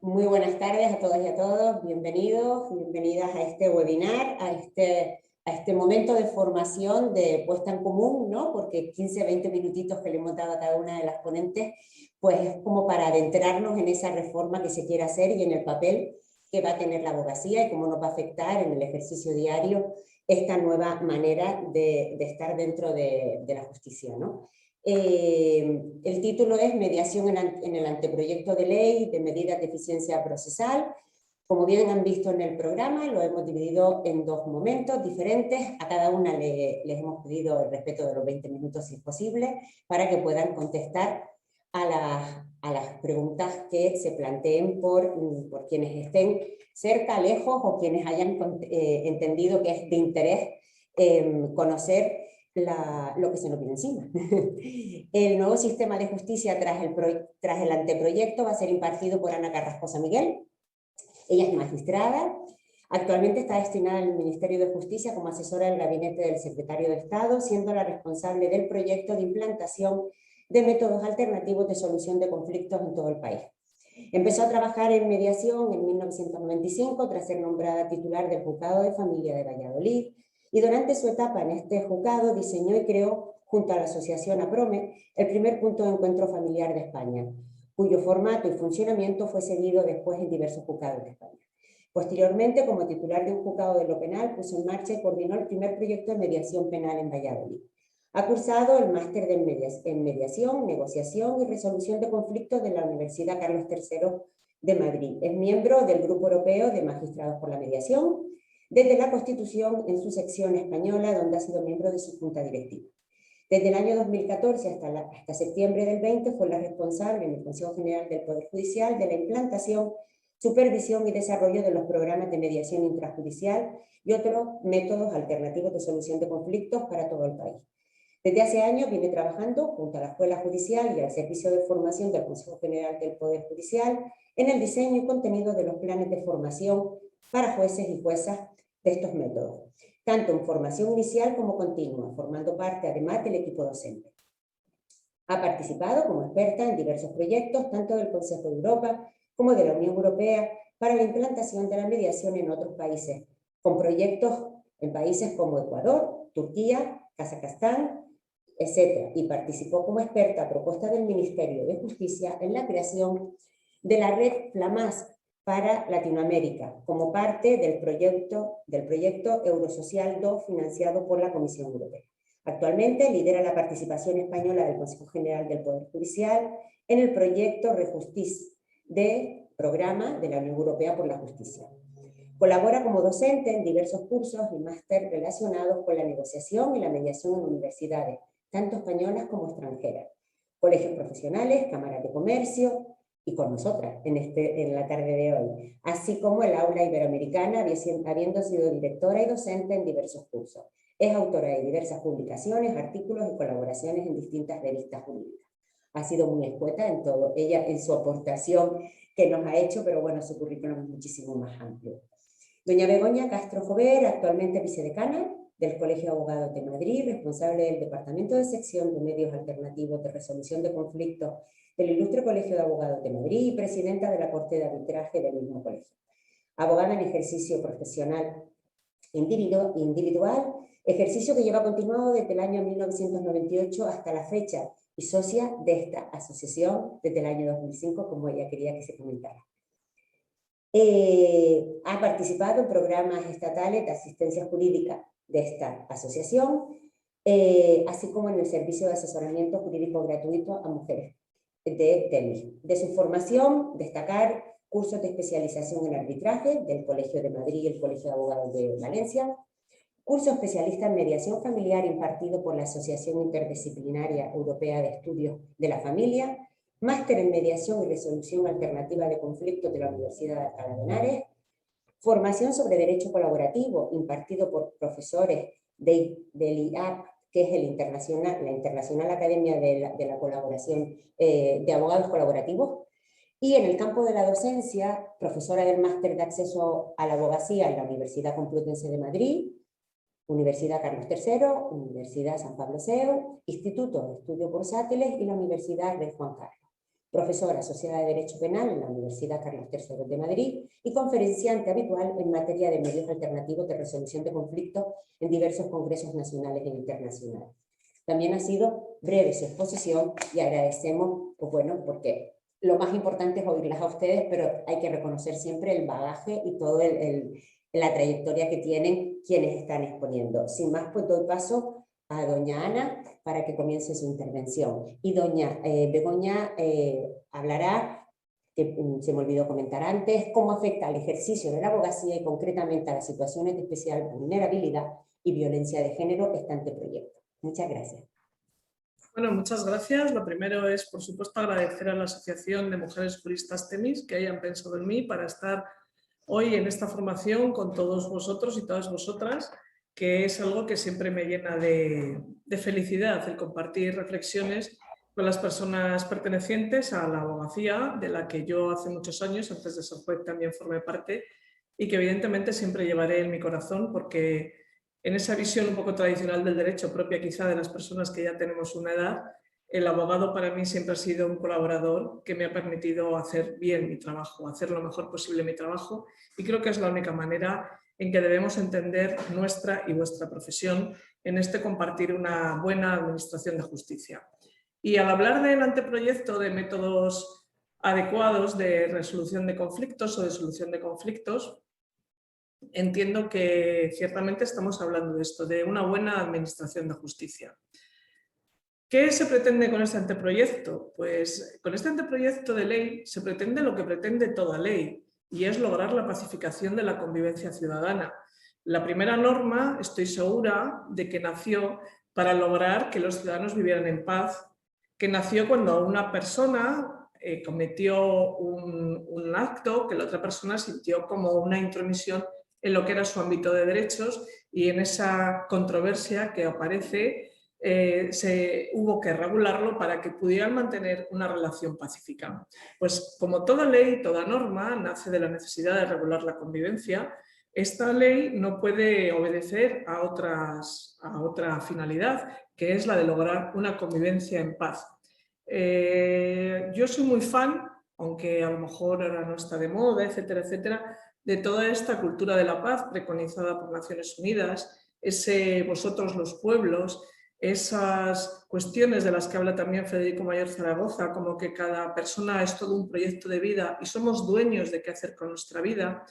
Muy buenas tardes a todas y a todos, bienvenidos y bienvenidas a este webinar, a este momento de formación, de puesta en común, ¿no? Porque 15-20 minutitos que le hemos dado a cada una de las ponentes, pues es como para adentrarnos en esa reforma que se quiere hacer y en el papel que va a tener la abogacía y cómo nos va a afectar en el ejercicio diario esta nueva manera de estar dentro de la justicia, ¿no? El título es Mediación en el anteproyecto de ley de medidas de eficiencia procesal. Como bien han visto en el programa, lo hemos dividido en dos momentos diferentes. A cada una les hemos pedido el respeto de los 20 minutos si es posible, para que puedan contestar a las preguntas que se planteen por quienes estén cerca, lejos o quienes hayan entendido que es de interés conocer lo que se nos viene encima. El nuevo sistema de justicia tras el anteproyecto va a ser impartido por Ana Carrascosa Miguel. Ella es magistrada, actualmente está destinada al Ministerio de Justicia como asesora del gabinete del secretario de Estado, siendo la responsable del proyecto de implantación de métodos alternativos de solución de conflictos en todo el país. Empezó a trabajar en mediación en 1995 tras ser nombrada titular del Juzgado de Familia de Valladolid, y durante su etapa en este juzgado diseñó y creó, junto a la asociación APROME, el primer punto de encuentro familiar de España, cuyo formato y funcionamiento fue seguido después en diversos juzgados de España. Posteriormente, como titular de un juzgado de lo penal, puso en marcha y coordinó el primer proyecto de mediación penal en Valladolid. Ha cursado el máster en mediación, negociación y resolución de conflictos de la Universidad Carlos III de Madrid. Es miembro del Grupo Europeo de Magistrados por la Mediación, desde la Constitución en su sección española, donde ha sido miembro de su junta directiva. Desde el año 2014 hasta septiembre del 20 fue la responsable en el Consejo General del Poder Judicial de la implantación, supervisión y desarrollo de los programas de mediación intrajudicial y otros métodos alternativos de solución de conflictos para todo el país. Desde hace años viene trabajando junto a la Escuela Judicial y al Servicio de Formación del Consejo General del Poder Judicial en el diseño y contenido de los planes de formación para jueces y juezas de estos métodos, tanto en formación inicial como continua, formando parte además del equipo docente. Ha participado como experta en diversos proyectos, tanto del Consejo de Europa como de la Unión Europea, para la implantación de la mediación en otros países, con proyectos en países como Ecuador, Turquía, Kazajstán, etc. Y participó como experta a propuesta del Ministerio de Justicia en la creación de la red FLAMAS para Latinoamérica, como parte del proyecto Eurosocial 2 financiado por la Comisión Europea. Actualmente lidera la participación española del Consejo General del Poder Judicial en el proyecto Rejustice de programa de la Unión Europea por la Justicia. Colabora como docente en diversos cursos y máster relacionados con la negociación y la mediación en universidades, tanto españolas como extranjeras, colegios profesionales, cámaras de comercio, y con nosotras en la tarde de hoy, así como el aula iberoamericana, habiendo sido directora y docente en diversos cursos. Es autora de diversas publicaciones, artículos y colaboraciones en distintas revistas jurídicas. Ha sido muy escueta en todo, ella en su aportación que nos ha hecho, pero bueno, su currículum es muchísimo más amplio. Doña Begoña Castro Jover, actualmente vicedecana del Colegio de Abogados de Madrid, responsable del Departamento de Sección de Medios Alternativos de Resolución de Conflictos del Ilustre Colegio de Abogados de Madrid y presidenta de la Corte de Arbitraje del mismo colegio. Abogada en ejercicio profesional individual, ejercicio que lleva continuado desde el año 1998 hasta la fecha y socia de esta asociación desde el año 2005, como ella quería que se comentara. Ha participado en programas estatales de asistencia jurídica de esta asociación, así como en el servicio de asesoramiento jurídico gratuito a mujeres de TEMI. De su formación, destacar cursos de especialización en arbitraje del Colegio de Madrid y el Colegio de Abogados de Valencia, curso especialista en mediación familiar impartido por la Asociación Interdisciplinaria Europea de Estudios de la Familia, máster en mediación y resolución alternativa de conflictos de la Universidad de Alcalá de Henares, formación sobre derecho colaborativo impartido por profesores del IAP, que es la Internacional Academia de la Colaboración de Abogados Colaborativos, y en el campo de la docencia, profesora del máster de acceso a la abogacía en la Universidad Complutense de Madrid, Universidad Carlos III, Universidad San Pablo Seu, Instituto de Estudios Bursátiles y la Universidad Rey Juan Carlos. profesora asociada de Derecho Penal en la Universidad Carlos III de Madrid y conferenciante habitual en materia de medios alternativos de resolución de conflictos en diversos congresos nacionales e internacionales. También ha sido breve su exposición y agradecemos, pues bueno, porque lo más importante es oírlas a ustedes, pero hay que reconocer siempre el bagaje y todo la trayectoria que tienen quienes están exponiendo. Sin más, pues doy paso a doña Ana para que comience su intervención. Y doña Begoña hablará, que se me olvidó comentar antes, cómo afecta al ejercicio de la abogacía y concretamente a las situaciones de especial vulnerabilidad y violencia de género este anteproyecto. Muchas gracias. Bueno, muchas gracias. Lo primero es, por supuesto, agradecer a la Asociación de Mujeres Juristas Temis que hayan pensado en mí para estar hoy en esta formación con todos vosotros y todas vosotras, que es algo que siempre me llena de felicidad, el compartir reflexiones con las personas pertenecientes a la abogacía, de la que yo hace muchos años, antes de ser juez, también formé parte y que evidentemente siempre llevaré en mi corazón porque en esa visión un poco tradicional del derecho, propia quizá de las personas que ya tenemos una edad, el abogado para mí siempre ha sido un colaborador que me ha permitido hacer bien mi trabajo, hacer lo mejor posible mi trabajo, y creo que es la única manera en que debemos entender nuestra y vuestra profesión en este compartir una buena administración de justicia. Y al hablar del anteproyecto de métodos adecuados de resolución de conflictos o de solución de conflictos, entiendo que ciertamente estamos hablando de esto, de una buena administración de justicia. ¿Qué se pretende con este anteproyecto? Pues con este anteproyecto de ley se pretende lo que pretende toda ley, y es lograr la pacificación de la convivencia ciudadana. La primera norma, estoy segura de que nació para lograr que los ciudadanos vivieran en paz, que nació cuando una persona cometió un acto que la otra persona sintió como una intromisión en lo que era su ámbito de derechos, y en esa controversia que aparece hubo que regularlo para que pudieran mantener una relación pacífica. Pues como toda ley, toda norma nace de la necesidad de regular la convivencia, esta ley no puede obedecer a otra finalidad, que es la de lograr una convivencia en paz. Yo soy muy fan, aunque a lo mejor ahora no está de moda, etcétera, etcétera, de toda esta cultura de la paz preconizada por Naciones Unidas, ese vosotros los pueblos, esas cuestiones de las que habla también Federico Mayor Zaragoza, como que cada persona es todo un proyecto de vida y somos dueños de qué hacer con nuestra vida.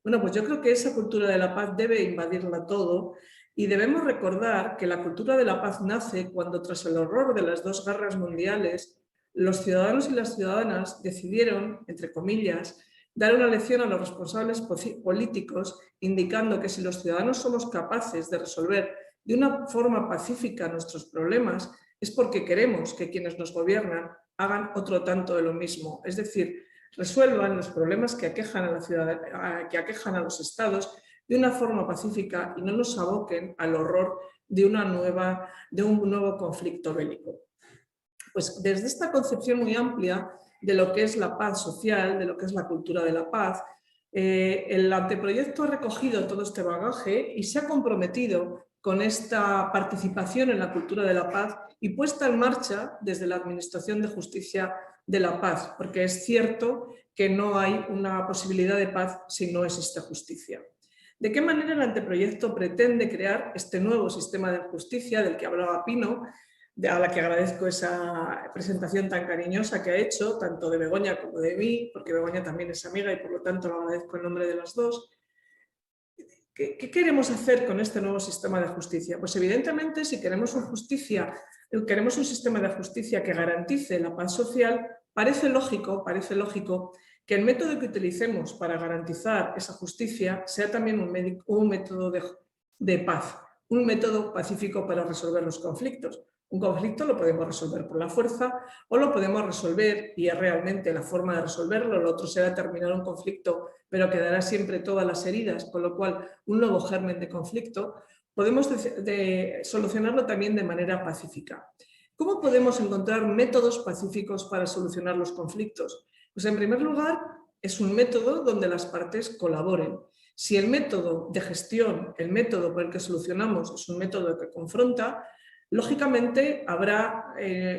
Bueno, pues yo creo que esa cultura de la paz debe invadirla todo, y debemos recordar que la cultura de la paz nace cuando, tras el horror de las dos guerras mundiales, los ciudadanos y las ciudadanas decidieron, entre comillas, dar una lección a los responsables políticos, indicando que si los ciudadanos somos capaces de resolver de una forma pacífica nuestros problemas, es porque queremos que quienes nos gobiernan hagan otro tanto de lo mismo, es decir, resuelvan los problemas que aquejan a la ciudadanía, que aquejan a los estados de una forma pacífica y no nos aboquen al horror de un nuevo conflicto bélico. Pues desde esta concepción muy amplia de lo que es la paz social, de lo que es la cultura de la paz, el anteproyecto ha recogido todo este bagaje y se ha comprometido con esta participación en la cultura de la paz y puesta en marcha desde la Administración de Justicia de la Paz, porque es cierto que no hay una posibilidad de paz si no existe justicia. ¿De qué manera el anteproyecto pretende crear este nuevo sistema de justicia del que hablaba Pino, a la que agradezco esa presentación tan cariñosa que ha hecho, tanto de Begoña como de mí, porque Begoña también es amiga y por lo tanto lo agradezco en nombre de las dos? ¿Qué queremos hacer con este nuevo sistema de justicia? Pues evidentemente, si queremos un sistema de justicia que garantice la paz social, parece lógico que el método que utilicemos para garantizar esa justicia sea también un método de paz, un método pacífico para resolver los conflictos. Un conflicto lo podemos resolver por la fuerza o lo podemos resolver, y es realmente la forma de resolverlo, lo otro será terminar un conflicto, pero quedará siempre todas las heridas, con lo cual un nuevo germen de conflicto, podemos solucionarlo también de manera pacífica. ¿Cómo podemos encontrar métodos pacíficos para solucionar los conflictos? Pues en primer lugar, es un método donde las partes colaboren. Si el método de gestión, el método por el que solucionamos, es un método que confronta, lógicamente habrá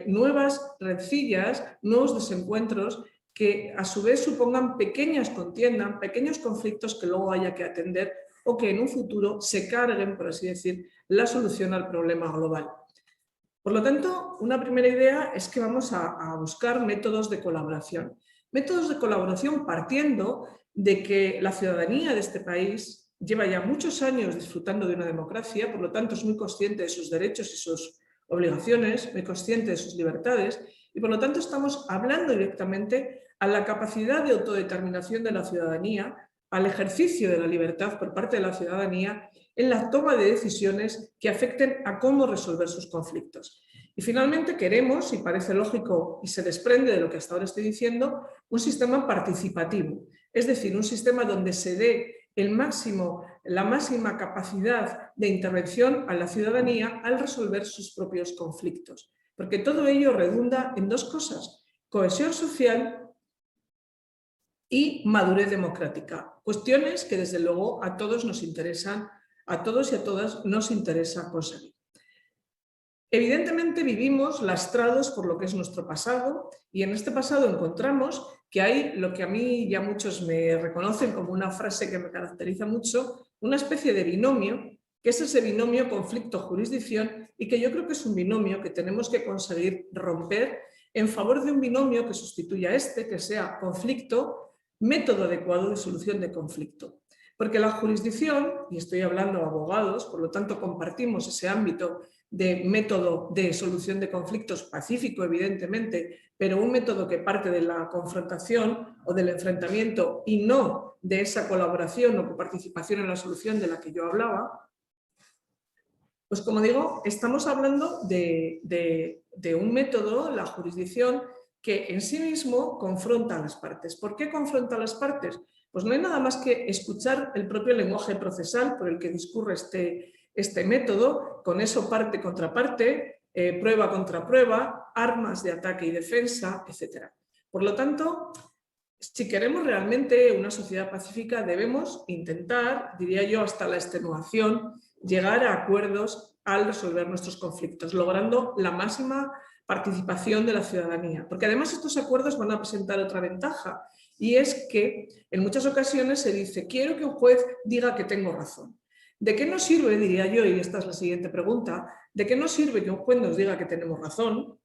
nuevas rencillas, nuevos desencuentros que a su vez supongan pequeñas contiendas, pequeños conflictos que luego haya que atender o que en un futuro se carguen, por así decir, la solución al problema global. Por lo tanto, una primera idea es que vamos a buscar métodos de colaboración. Métodos de colaboración partiendo de que la ciudadanía de este país lleva ya muchos años disfrutando de una democracia, por lo tanto es muy consciente de sus derechos y sus obligaciones, muy consciente de sus libertades, y por lo tanto estamos hablando directamente a la capacidad de autodeterminación de la ciudadanía, al ejercicio de la libertad por parte de la ciudadanía en la toma de decisiones que afecten a cómo resolver sus conflictos. Y finalmente queremos, y parece lógico y se desprende de lo que hasta ahora estoy diciendo, un sistema participativo, es decir, un sistema donde se dé la máxima capacidad de intervención a la ciudadanía al resolver sus propios conflictos. Porque todo ello redunda en dos cosas: cohesión social y madurez democrática. Cuestiones que desde luego a todos nos interesan, a todos y a todas nos interesa conseguir. Evidentemente vivimos lastrados por lo que es nuestro pasado y en este pasado encontramos que hay lo que a mí ya muchos me reconocen como una frase que me caracteriza mucho, una especie de binomio, que es ese binomio conflicto-jurisdicción y que yo creo que es un binomio que tenemos que conseguir romper en favor de un binomio que sustituya este, que sea conflicto, método adecuado de solución de conflicto. Porque la jurisdicción, y estoy hablando de abogados, por lo tanto compartimos ese ámbito de método de solución de conflictos pacífico, evidentemente, pero un método que parte de la confrontación o del enfrentamiento y no de esa colaboración o participación en la solución de la que yo hablaba, pues como digo, estamos hablando de un método, la jurisdicción, que en sí mismo confronta a las partes. ¿Por qué confronta a las partes? Pues no hay nada más que escuchar el propio lenguaje procesal por el que discurre este método, con eso parte contra parte, prueba contra prueba, armas de ataque y defensa, etc. Por lo tanto, si queremos realmente una sociedad pacífica, debemos intentar, diría yo, hasta la extenuación, llegar a acuerdos al resolver nuestros conflictos, logrando la máxima participación de la ciudadanía. Porque además estos acuerdos van a presentar otra ventaja, y es que en muchas ocasiones se dice: quiero que un juez diga que tengo razón. ¿De qué nos sirve, diría yo, y esta es la siguiente pregunta, de qué nos sirve que un juez nos diga que tenemos razón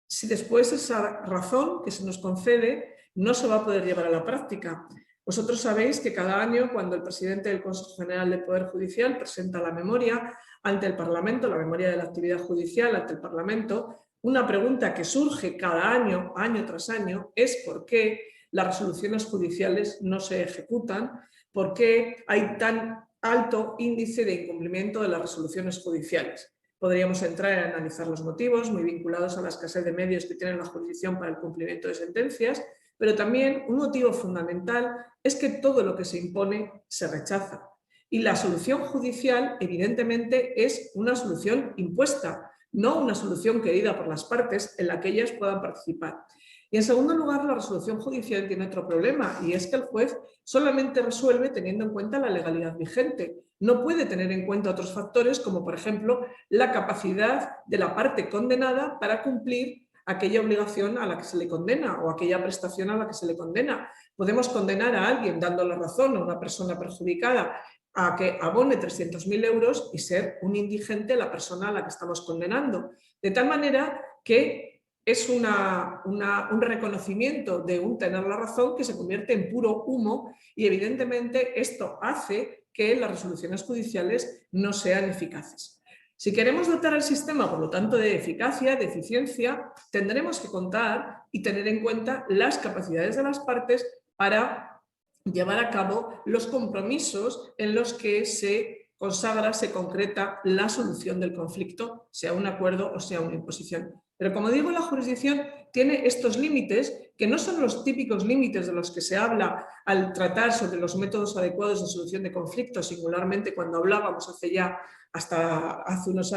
si después esa razón que se nos concede no se va a poder llevar a la práctica? Vosotros sabéis que cada año, cuando el presidente del Consejo General del Poder Judicial presenta la memoria ante el Parlamento, la memoria de la actividad judicial ante el Parlamento, una pregunta que surge cada año, año tras año, es por qué las resoluciones judiciales no se ejecutan, por qué hay tan alto índice de incumplimiento de las resoluciones judiciales. Podríamos entrar a analizar los motivos, muy vinculados a la escasez de medios que tiene la jurisdicción para el cumplimiento de sentencias, pero también un motivo fundamental es que todo lo que se impone se rechaza. Y la solución judicial, evidentemente, es una solución impuesta, no una solución querida por las partes en la que ellas puedan participar. Y en segundo lugar, la resolución judicial tiene otro problema, y es que el juez solamente resuelve teniendo en cuenta la legalidad vigente. No puede tener en cuenta otros factores, como por ejemplo la capacidad de la parte condenada para cumplir aquella obligación a la que se le condena o aquella prestación a la que se le condena. Podemos condenar a alguien dando la razón a una persona perjudicada a que abone 300.000 euros y ser un indigente la persona a la que estamos condenando. De tal manera que es un reconocimiento de un tener la razón que se convierte en puro humo, y evidentemente esto hace que las resoluciones judiciales no sean eficaces. Si queremos dotar al sistema, por lo tanto, de eficacia, de eficiencia, tendremos que contar y tener en cuenta las capacidades de las partes para llevar a cabo los compromisos en los que se consagra, se concreta la solución del conflicto, sea un acuerdo o sea una imposición. Pero como digo, la jurisdicción tiene estos límites que no son los típicos límites de los que se habla al tratar sobre los métodos adecuados de solución de conflictos, singularmente cuando hablábamos desde hace unos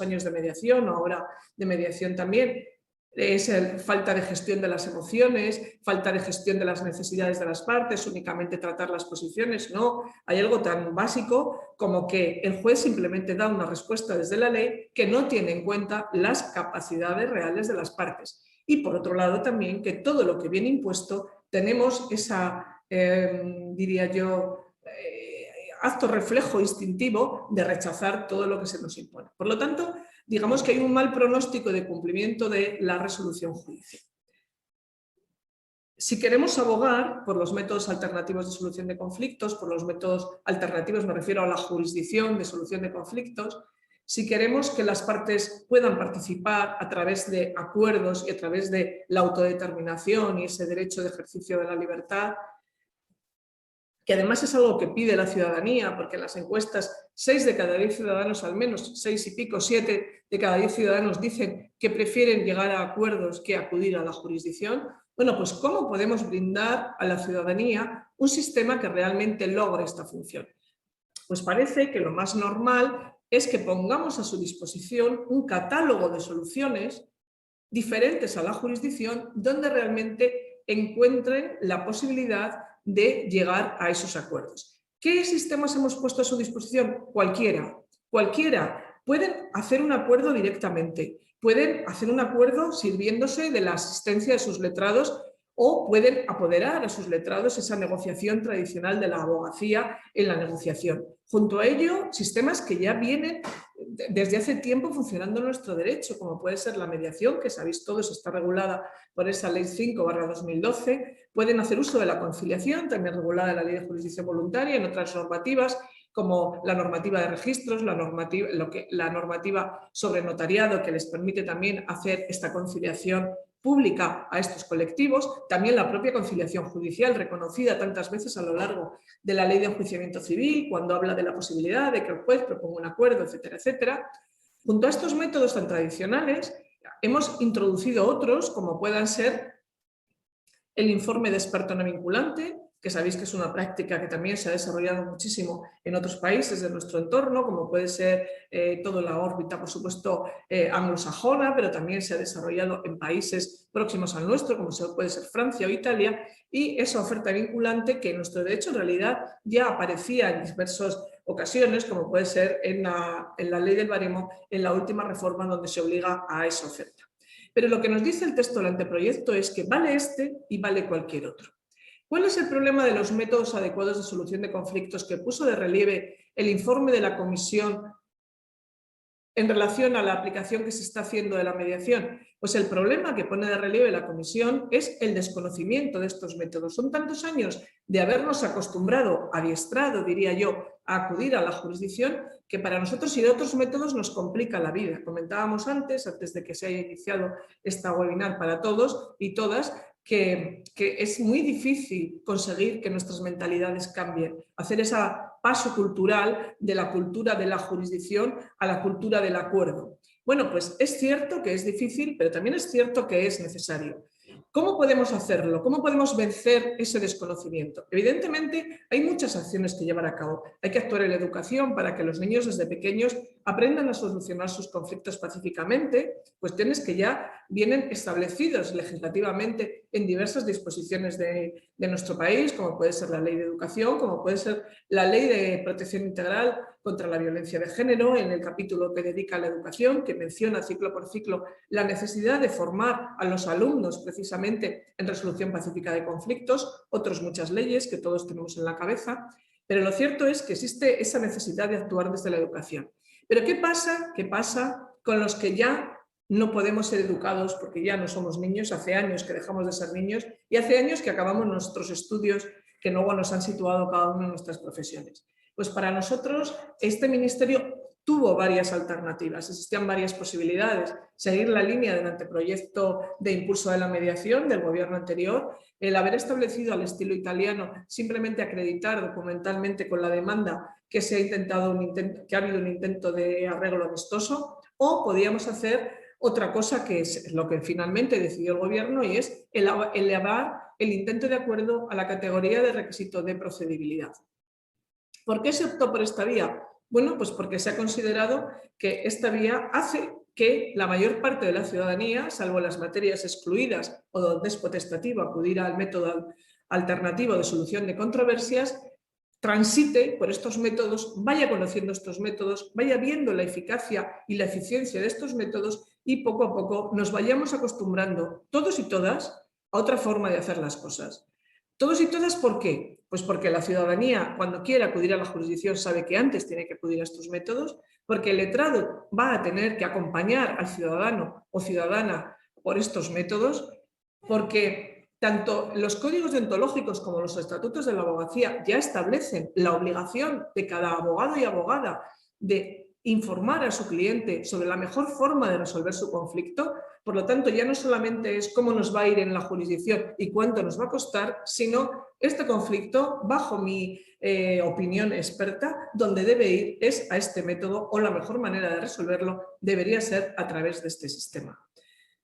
años de mediación, o ahora de mediación también. es falta de gestión de las emociones, falta de gestión de las necesidades de las partes, únicamente tratar las posiciones. No, hay algo tan básico como que el juez simplemente da una respuesta desde la ley que no tiene en cuenta las capacidades reales de las partes. Y por otro lado también que todo lo que viene impuesto tenemos esa, diría yo, acto reflejo instintivo de rechazar todo lo que se nos impone. Por lo tanto, digamos que hay un mal pronóstico de cumplimiento de la resolución judicial. Si queremos abogar por los métodos alternativos de solución de conflictos, por los métodos alternativos, me refiero a la jurisdicción de solución de conflictos, si queremos que las partes puedan participar a través de acuerdos y a través de la autodeterminación y ese derecho de ejercicio de la libertad, que además es algo que pide la ciudadanía, porque en las encuestas 6 de cada 10 ciudadanos, al menos 6 y pico, 7 de cada 10 ciudadanos dicen que prefieren llegar a acuerdos que acudir a la jurisdicción. Bueno, pues ¿cómo podemos brindar a la ciudadanía un sistema que realmente logre esta función? Pues parece que lo más normal es que pongamos a su disposición un catálogo de soluciones diferentes a la jurisdicción donde realmente encuentren la posibilidad de llegar a esos acuerdos. ¿Qué sistemas hemos puesto a su disposición? Cualquiera. Pueden hacer un acuerdo directamente, pueden hacer un acuerdo sirviéndose de la asistencia de sus letrados o pueden apoderar a sus letrados esa negociación tradicional de la abogacía en la negociación. Junto a ello, sistemas que ya vienen desde hace tiempo funcionando en nuestro derecho, como puede ser la mediación, que sabéis todos está regulada por esa Ley 5/2012, pueden hacer uso de la conciliación, también regulada en la Ley de Jurisdicción Voluntaria, en otras normativas, como la normativa de registros, la normativa sobre notariado, que les permite también hacer esta conciliación pública a estos colectivos, también la propia conciliación judicial reconocida tantas veces a lo largo de la Ley de Enjuiciamiento Civil, cuando habla de la posibilidad de que el juez proponga un acuerdo, etcétera, etcétera. Junto a estos métodos tan tradicionales, hemos introducido otros, como puedan ser el informe de experto no vinculante, que sabéis que es una práctica que también se ha desarrollado muchísimo en otros países de nuestro entorno, como puede ser toda la órbita, por supuesto, anglosajona, pero también se ha desarrollado en países próximos al nuestro, como puede ser Francia o Italia, y esa oferta vinculante que en nuestro derecho en realidad ya aparecía en diversas ocasiones, como puede ser en la ley del baremo, en la última reforma donde se obliga a esa oferta. Pero lo que nos dice el texto del anteproyecto es que vale este y vale cualquier otro. ¿Cuál es el problema de los métodos adecuados de solución de conflictos que puso de relieve el informe de la Comisión en relación a la aplicación que se está haciendo de la mediación? Pues el problema que pone de relieve la Comisión es el desconocimiento de estos métodos. Son tantos años de habernos acostumbrado, adiestrado, diría yo, a acudir a la jurisdicción, que para nosotros y de otros métodos nos complica la vida. Comentábamos antes de que se haya iniciado esta webinar para todos y todas, que es muy difícil conseguir que nuestras mentalidades cambien, hacer ese paso cultural de la cultura de la jurisdicción a la cultura del acuerdo. Bueno, pues es cierto que es difícil, pero también es cierto que es necesario. ¿Cómo podemos hacerlo? ¿Cómo podemos vencer ese desconocimiento? Evidentemente, hay muchas acciones que llevar a cabo. Hay que actuar en la educación para que los niños desde pequeños aprendan a solucionar sus conflictos pacíficamente, cuestiones que ya vienen establecidas legislativamente en diversas disposiciones de nuestro país, como puede ser la Ley de Educación, como puede ser la Ley de Protección Integral contra la Violencia de Género, en el capítulo que dedica a la educación, que menciona ciclo por ciclo la necesidad de formar a los alumnos precisamente en resolución pacífica de conflictos, otras muchas leyes que todos tenemos en la cabeza, pero lo cierto es que existe esa necesidad de actuar desde la educación. Pero ¿qué pasa? ¿Qué pasa con los que ya no podemos ser educados porque ya no somos niños? Hace años que dejamos de ser niños y hace años que acabamos nuestros estudios que luego nos han situado cada uno en nuestras profesiones. Pues para nosotros este ministerio tuvo varias alternativas, existían varias posibilidades. Seguir la línea del anteproyecto de impulso de la mediación del gobierno anterior, el haber establecido al estilo italiano, simplemente acreditar documentalmente con la demanda que se ha intentado que ha habido un intento de arreglo amistoso, o podíamos hacer otra cosa que es lo que finalmente decidió el gobierno y es elevar el intento de acuerdo a la categoría de requisito de procedibilidad. ¿Por qué se optó por esta vía? Bueno, pues porque se ha considerado que esta vía hace que la mayor parte de la ciudadanía, salvo las materias excluidas o donde es potestativo acudir al método alternativo de solución de controversias, transite por estos métodos, vaya conociendo estos métodos, vaya viendo la eficacia y la eficiencia de estos métodos y poco a poco nos vayamos acostumbrando todos y todas a otra forma de hacer las cosas. Todos y todas, ¿por qué? Pues porque la ciudadanía, cuando quiere acudir a la jurisdicción, sabe que antes tiene que acudir a estos métodos, porque el letrado va a tener que acompañar al ciudadano o ciudadana por estos métodos, porque tanto los códigos deontológicos como los estatutos de la abogacía ya establecen la obligación de cada abogado y abogada de informar a su cliente sobre la mejor forma de resolver su conflicto. Por lo tanto, ya no solamente es cómo nos va a ir en la jurisdicción y cuánto nos va a costar, sino este conflicto, bajo mi opinión experta, donde debe ir es a este método, o la mejor manera de resolverlo debería ser a través de este sistema.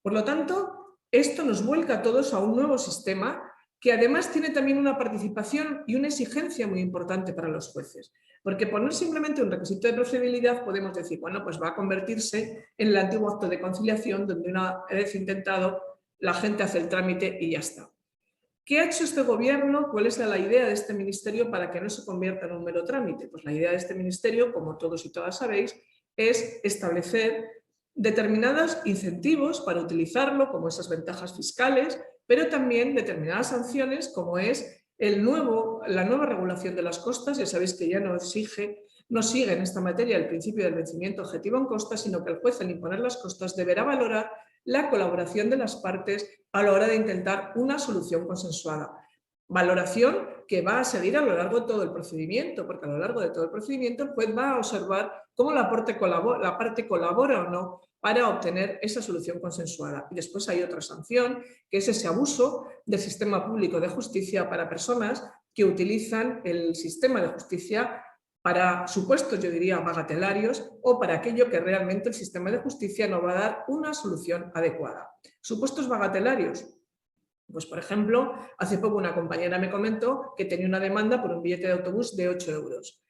Por lo tanto, esto nos vuelca a todos a un nuevo sistema que además tiene también una participación y una exigencia muy importante para los jueces. Porque poner simplemente un requisito de procedibilidad podemos decir, bueno, pues va a convertirse en el antiguo acto de conciliación donde una vez intentado la gente hace el trámite y ya está. ¿Qué ha hecho este gobierno? ¿Cuál es la idea de este ministerio para que no se convierta en un mero trámite? Pues la idea de este ministerio, como todos y todas sabéis, es establecer determinados incentivos para utilizarlo, como esas ventajas fiscales, pero también determinadas sanciones, como es la nueva regulación de las costas. Ya sabéis que ya no sigue en esta materia el principio del vencimiento objetivo en costas, sino que el juez, al imponer las costas, deberá valorar la colaboración de las partes a la hora de intentar una solución consensuada. Valoración que va a seguir a lo largo de todo el procedimiento, porque a lo largo de todo el procedimiento el juez va a observar cómo la parte colabora o no para obtener esa solución consensuada. Y después hay otra sanción, que es ese abuso del sistema público de justicia para personas que utilizan el sistema de justicia para supuestos, yo diría, bagatelarios, o para aquello que realmente el sistema de justicia no va a dar una solución adecuada. Supuestos bagatelarios. Pues, por ejemplo, hace poco una compañera me comentó que tenía una demanda por un billete de autobús de 8 euros.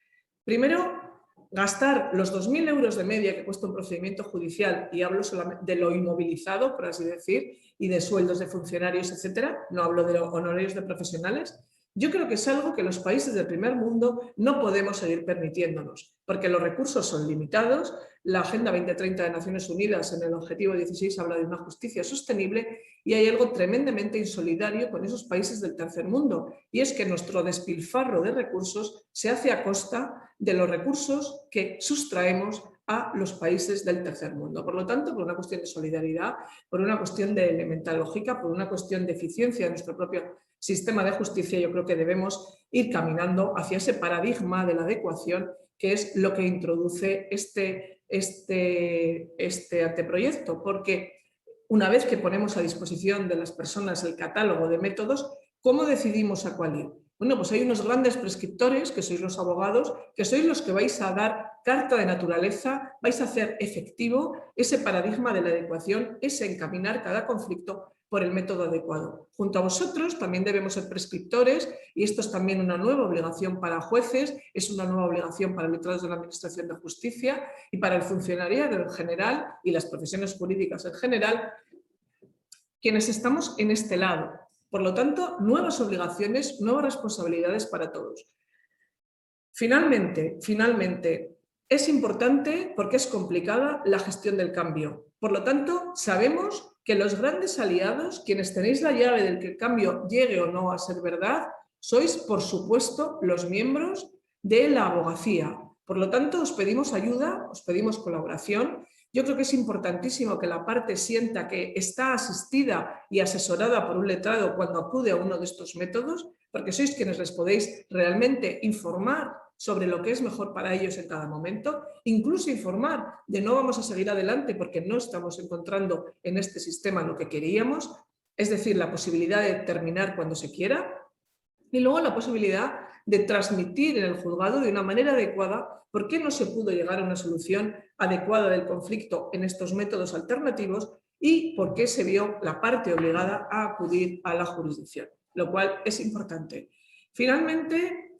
Primero, gastar los 2.000 euros de media que cuesta un procedimiento judicial, y hablo solamente de lo inmovilizado, por así decir, y de sueldos de funcionarios, etcétera, no hablo de honorarios de profesionales. Yo creo que es algo que los países del primer mundo no podemos seguir permitiéndonos, porque los recursos son limitados. La Agenda 2030 de Naciones Unidas, en el objetivo 16, habla de una justicia sostenible, y hay algo tremendamente insolidario con esos países del tercer mundo, y es que nuestro despilfarro de recursos se hace a costa de los recursos que sustraemos a los países del tercer mundo. Por lo tanto, por una cuestión de solidaridad, por una cuestión de elemental lógica, por una cuestión de eficiencia de nuestro propio sistema de justicia, yo creo que debemos ir caminando hacia ese paradigma de la adecuación, que es lo que introduce este anteproyecto, porque una vez que ponemos a disposición de las personas el catálogo de métodos, ¿cómo decidimos a cuál ir? Bueno, pues hay unos grandes prescriptores, que sois los abogados, que sois los que vais a dar carta de naturaleza, vais a hacer efectivo ese paradigma de la adecuación, ese encaminar cada conflicto por el método adecuado. Junto a vosotros también debemos ser prescriptores, y esto es también una nueva obligación para jueces, es una nueva obligación para letrados de la Administración de Justicia y para el funcionariado en general y las profesiones jurídicas en general, quienes estamos en este lado. Por lo tanto, nuevas obligaciones, nuevas responsabilidades para todos. Finalmente, es importante porque es complicada la gestión del cambio. Por lo tanto, sabemos que los grandes aliados, quienes tenéis la llave del que el cambio llegue o no a ser verdad, sois, por supuesto, los miembros de la abogacía. Por lo tanto, os pedimos ayuda, os pedimos colaboración. Yo creo que es importantísimo que la parte sienta que está asistida y asesorada por un letrado cuando acude a uno de estos métodos, porque sois quienes les podéis realmente informar sobre lo que es mejor para ellos en cada momento, incluso informar de no vamos a seguir adelante porque no estamos encontrando en este sistema lo que queríamos, es decir, la posibilidad de terminar cuando se quiera, y luego la posibilidad de transmitir en el juzgado de una manera adecuada por qué no se pudo llegar a una solución adecuada del conflicto en estos métodos alternativos y por qué se vio la parte obligada a acudir a la jurisdicción, lo cual es importante. Finalmente,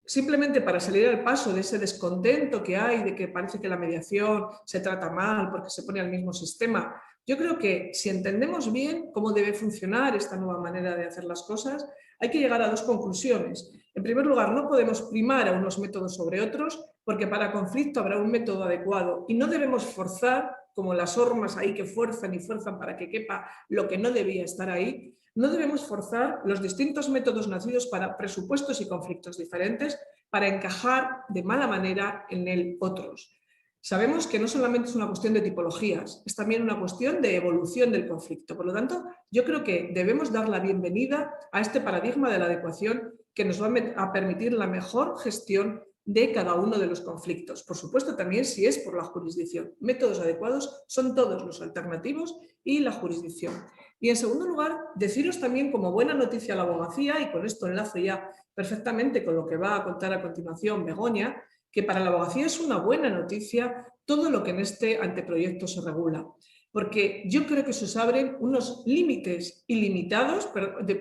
simplemente para salir al paso de ese descontento que hay, de que parece que la mediación se trata mal porque se pone al mismo sistema. Yo creo que si entendemos bien cómo debe funcionar esta nueva manera de hacer las cosas, hay que llegar a dos conclusiones. En primer lugar, no podemos primar a unos métodos sobre otros, porque para conflicto habrá un método adecuado y no debemos forzar, como las hormas ahí que fuerzan y fuerzan para que quepa lo que no debía estar ahí. No debemos forzar los distintos métodos nacidos para presupuestos y conflictos diferentes para encajar de mala manera en el otros. Sabemos que no solamente es una cuestión de tipologías, es también una cuestión de evolución del conflicto. Por lo tanto, yo creo que debemos dar la bienvenida a este paradigma de la adecuación que nos va a permitir la mejor gestión de cada uno de los conflictos. Por supuesto, también si es por la jurisdicción. Métodos adecuados son todos los alternativos y la jurisdicción. Y en segundo lugar, deciros también como buena noticia a la abogacía, y con esto enlazo ya perfectamente con lo que va a contar a continuación Begoña, que para la abogacía es una buena noticia todo lo que en este anteproyecto se regula. Porque yo creo que se os abren unos límites ilimitados,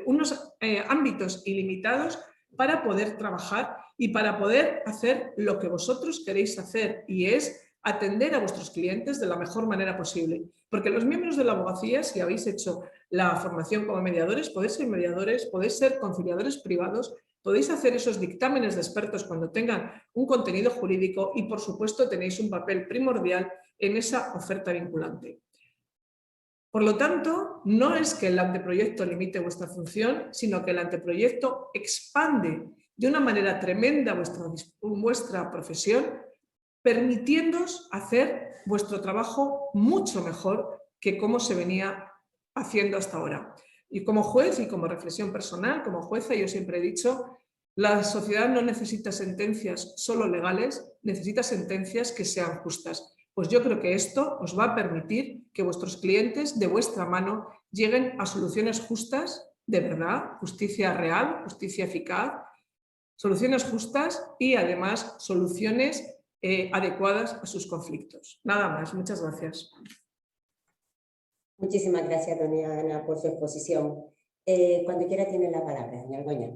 unos ámbitos ilimitados para poder trabajar y para poder hacer lo que vosotros queréis hacer, y es atender a vuestros clientes de la mejor manera posible. Porque los miembros de la abogacía, si habéis hecho la formación como mediadores, podéis ser conciliadores privados, podéis hacer esos dictámenes de expertos cuando tengan un contenido jurídico y, por supuesto, tenéis un papel primordial en esa oferta vinculante. Por lo tanto, no es que el anteproyecto limite vuestra función, sino que el anteproyecto expande de una manera tremenda vuestra profesión, permitiéndoos hacer vuestro trabajo mucho mejor que cómo se venía haciendo hasta ahora. Y como juez y como reflexión personal, como jueza, yo siempre he dicho, la sociedad no necesita sentencias solo legales, necesita sentencias que sean justas. Pues yo creo que esto os va a permitir que vuestros clientes de vuestra mano lleguen a soluciones justas, de verdad, justicia real, justicia eficaz, soluciones justas y además soluciones adecuadas a sus conflictos. Nada más, muchas gracias. Muchísimas gracias, doña Ana, por su exposición. Cuando quiera tiene la palabra, doña Begoña.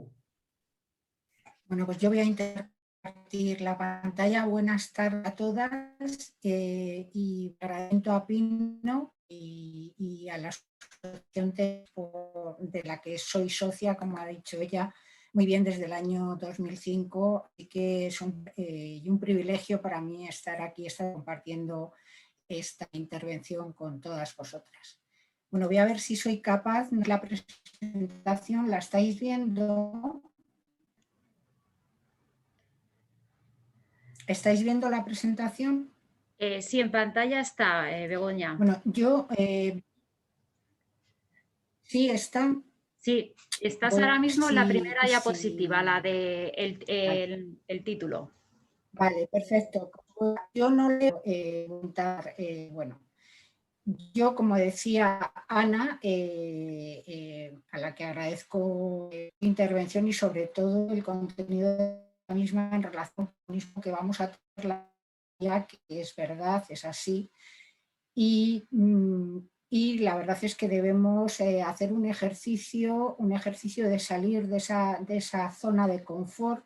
Bueno, pues yo voy a intentar compartir la pantalla. Buenas tardes a todas y agradezco a Pino y a la asociación de la que soy socia, como ha dicho ella, muy bien desde el año 2005, y que es un privilegio para mí estar aquí, estar compartiendo esta intervención con todas vosotras. Bueno, voy a ver si soy capaz de la presentación. ¿La estáis viendo? ¿Estáis viendo la presentación? Sí, en pantalla está, Begoña. Bueno, yo... sí, está. Sí, estás ahora mismo en la primera diapositiva, la de el título. Vale, perfecto. Yo no le voy a preguntar, bueno, yo, como decía Ana, a la que agradezco su intervención y sobre todo el contenido de la misma en relación con lo mismo que vamos a tratar, ya que es verdad, es así, y la verdad es que debemos hacer un ejercicio de salir de esa zona de confort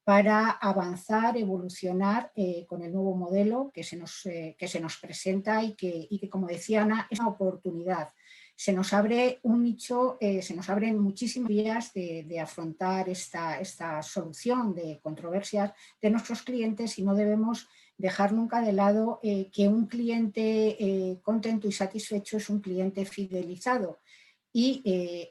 para avanzar, evolucionar con el nuevo modelo que se nos presenta y que, como decía Ana, es una oportunidad. Se nos abre un nicho, se nos abren muchísimas vías de afrontar esta solución de controversias de nuestros clientes, y no debemos dejar nunca de lado que un cliente contento y satisfecho es un cliente fidelizado. Y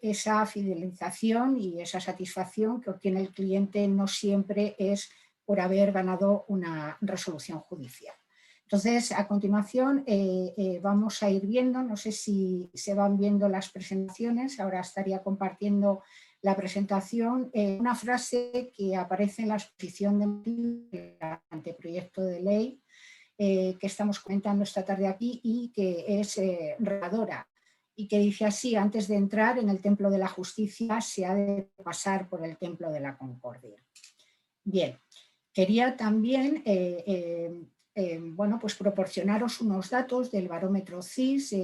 esa fidelización y esa satisfacción que obtiene el cliente no siempre es por haber ganado una resolución judicial. Entonces, a continuación vamos a ir viendo, no sé si se van viendo las presentaciones, ahora estaría compartiendo la presentación, una frase que aparece en la exposición del anteproyecto de ley que estamos comentando esta tarde aquí y que es reveladora, y que dice así: antes de entrar en el templo de la justicia se ha de pasar por el templo de la concordia. Bien, quería también bueno, pues proporcionaros unos datos del barómetro CIS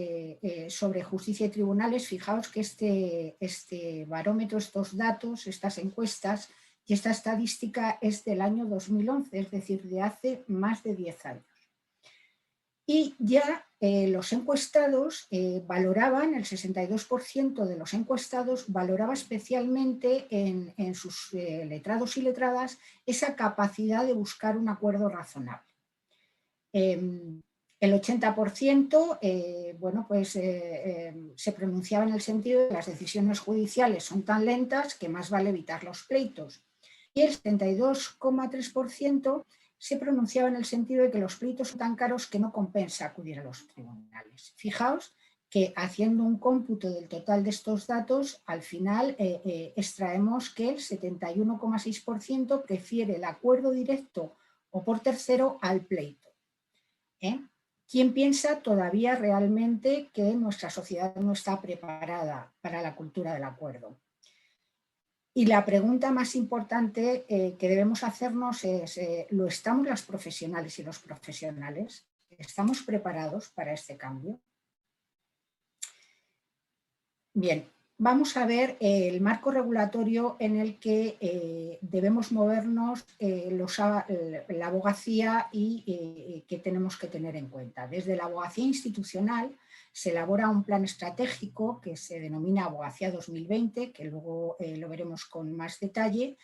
sobre justicia y tribunales. Fijaos que este barómetro, estos datos, estas encuestas, Y esta estadística es del año 2011, es decir, de hace más de 10 años. Y ya los encuestados valoraban, el 62% de los encuestados valoraba especialmente en sus letrados y letradas esa capacidad de buscar un acuerdo razonable. El 80% se pronunciaba en el sentido de que las decisiones judiciales son tan lentas que más vale evitar los pleitos. Y el 72,3% se pronunciaba en el sentido de que los pleitos son tan caros que no compensa acudir a los tribunales. Fijaos que haciendo un cómputo del total de estos datos, al final extraemos que el 71,6% prefiere el acuerdo directo o por tercero al pleito. ¿Quién piensa todavía realmente que nuestra sociedad no está preparada para la cultura del acuerdo? Y la pregunta más importante que debemos hacernos es, ¿lo estamos las profesionales y los profesionales? ¿Estamos preparados para este cambio? Bien, vamos a ver el marco regulatorio en el que debemos movernos la abogacía y que tenemos que tener en cuenta. Desde la abogacía institucional se elabora un plan estratégico que se denomina Abogacía 2020, que luego lo veremos con más detalle.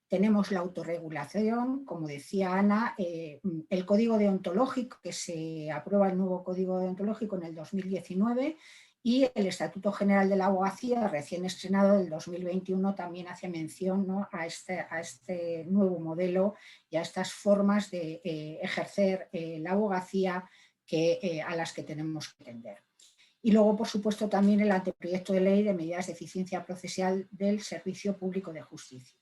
Tenemos la autorregulación, como decía Ana, el código deontológico, que se aprueba el nuevo código deontológico en el 2019, y el Estatuto General de la Abogacía, recién estrenado del 2021, también hace mención, ¿no?, a este nuevo modelo y a estas formas de ejercer la abogacía a las que tenemos que atender. Y luego, por supuesto, también el anteproyecto de ley de medidas de eficiencia procesal del Servicio Público de Justicia.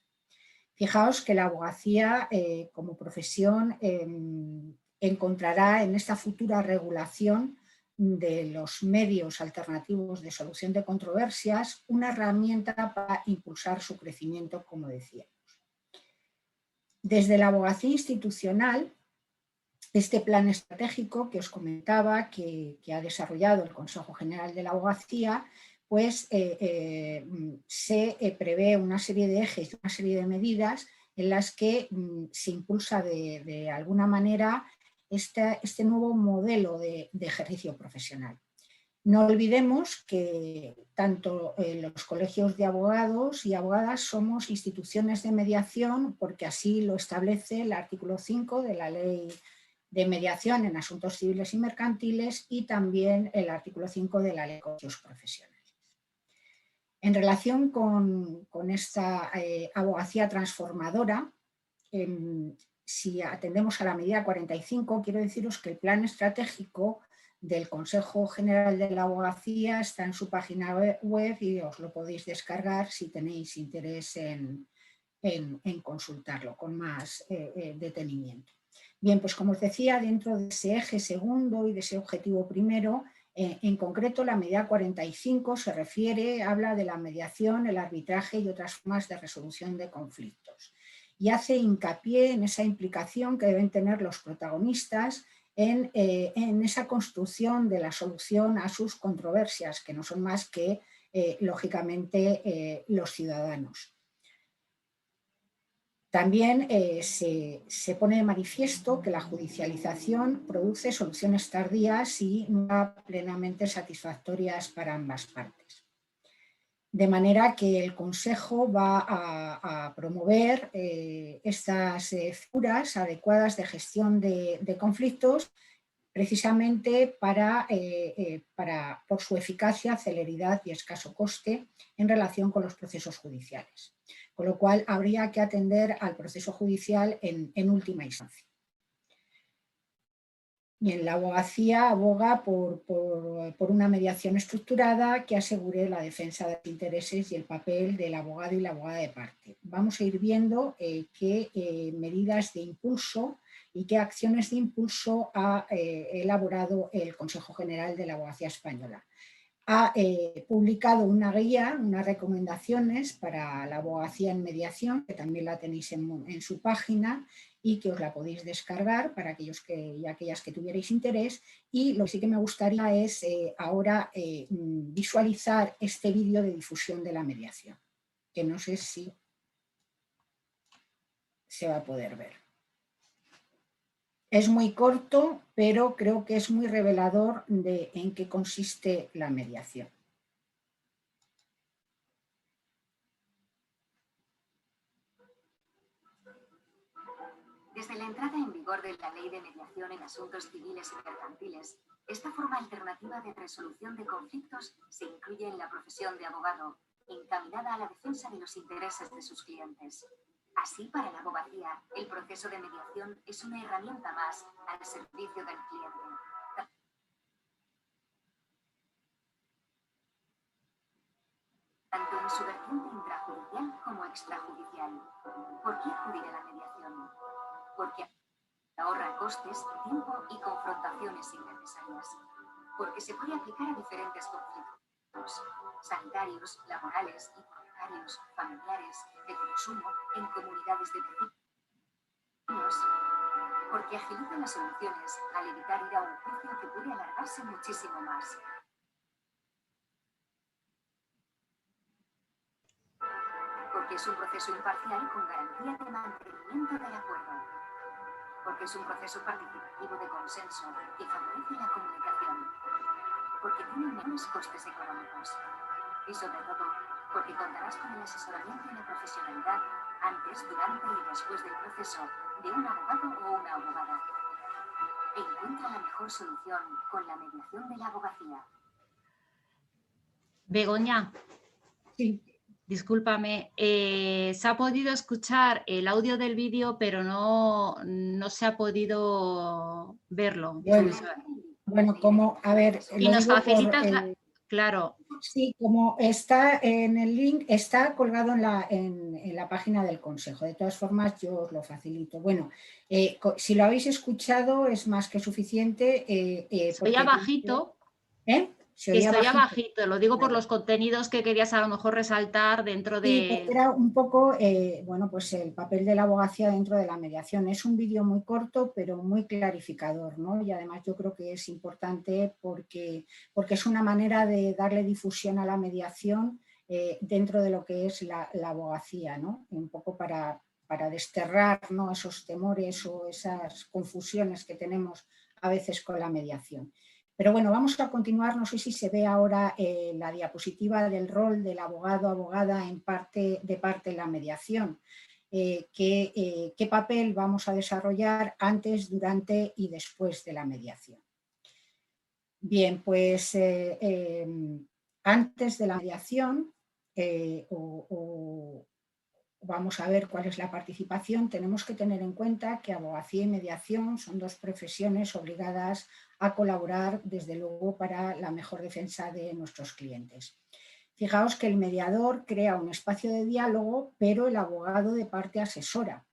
Fijaos que la abogacía como profesión encontrará en esta futura regulación de los medios alternativos de solución de controversias una herramienta para impulsar su crecimiento, como decíamos. Desde la abogacía institucional, este plan estratégico que os comentaba, que ha desarrollado el Consejo General de la Abogacía, pues se prevé una serie de ejes, una serie de medidas en las que se impulsa de alguna manera este nuevo modelo de ejercicio profesional. No olvidemos que tanto los colegios de abogados y abogadas somos instituciones de mediación, porque así lo establece el artículo 5 de la Ley de Mediación en Asuntos Civiles y Mercantiles y también el artículo 5 de la Ley de Colegios Profesionales. En relación con esta abogacía transformadora, si atendemos a la medida 45, quiero deciros que el plan estratégico del Consejo General de la Abogacía está en su página web y os lo podéis descargar si tenéis interés en consultarlo con más detenimiento. Bien, pues como os decía, dentro de ese eje segundo y de ese objetivo primero, en concreto la medida 45 habla de la mediación, el arbitraje y otras formas de resolución de conflictos. Y hace hincapié en esa implicación que deben tener los protagonistas en esa construcción de la solución a sus controversias, que no son más que, lógicamente, los ciudadanos. También se pone de manifiesto que la judicialización produce soluciones tardías y no plenamente satisfactorias para ambas partes. De manera que el Consejo va a promover estas figuras adecuadas de gestión de conflictos, precisamente por su eficacia, celeridad y escaso coste en relación con los procesos judiciales. Con lo cual habría que atender al proceso judicial en última instancia. Bien, la abogacía aboga por una mediación estructurada que asegure la defensa de los intereses y el papel del abogado y la abogada de parte. Vamos a ir viendo qué medidas de impulso y qué acciones de impulso ha elaborado el Consejo General de la Abogacía Española. Ha publicado una guía, unas recomendaciones para la abogacía en mediación, que también la tenéis en su página y que os la podéis descargar para aquellos y aquellas que tuvierais interés. Y lo que sí que me gustaría es ahora visualizar este vídeo de difusión de la mediación, que no sé si... se va a poder ver. Es muy corto, pero creo que es muy revelador de en qué consiste la mediación. Desde la entrada en vigor de la Ley de Mediación en Asuntos Civiles y Mercantiles, esta forma alternativa de resolución de conflictos se incluye en la profesión de abogado, encaminada a la defensa de los intereses de sus clientes. Así, para la abogacía, el proceso de mediación es una herramienta más al servicio del cliente. Tanto en su vertiente intrajudicial como extrajudicial. ¿Por qué acudir a la mediación? Porque ahorra costes, tiempo y confrontaciones innecesarias. Porque se puede aplicar a diferentes conflictos sanitarios, laborales, hipotecarios, familiares, de consumo, en comunidades de vecinos. Porque agiliza las soluciones al evitar ir a un juicio que puede alargarse muchísimo más. Porque es un proceso imparcial con garantía de mantenimiento del acuerdo. Porque es un proceso participativo de consenso que favorece la comunicación. Porque tiene menos costes económicos. Y sobre todo, porque contarás con el asesoramiento y la profesionalidad antes, durante y después del proceso de un abogado o una abogada. Encuentra la mejor solución con la mediación de la abogacía. Begoña. Sí. Discúlpame, se ha podido escuchar el audio del vídeo, pero no se ha podido verlo. Bueno, como, a ver... Y nos facilitas claro. Sí, como está en el link, está colgado en la página del Consejo. De todas formas, yo os lo facilito. Bueno, si lo habéis escuchado es más que suficiente. Se oía bajito. Se oía bajito, lo digo por los contenidos que querías a lo mejor resaltar dentro de... Sí, porque era un poco, bueno, pues el papel de la abogacía dentro de la mediación. Es un vídeo muy corto, pero muy clarificador, ¿no? Y además yo creo que es importante porque es una manera de darle difusión a la mediación dentro de lo que es la abogacía, ¿no? Un poco para desterrar, ¿no?, esos temores o esas confusiones que tenemos a veces con la mediación. Pero bueno, vamos a continuar. No sé si se ve ahora la diapositiva del rol del abogado o abogada de parte en la mediación. ¿Qué papel vamos a desarrollar antes, durante y después de la mediación? Bien, pues antes de la mediación vamos a ver cuál es la participación. Tenemos que tener en cuenta que abogacía y mediación son dos profesiones obligadas a colaborar, desde luego, para la mejor defensa de nuestros clientes. Fijaos que el mediador crea un espacio de diálogo, pero el abogado de parte asesora.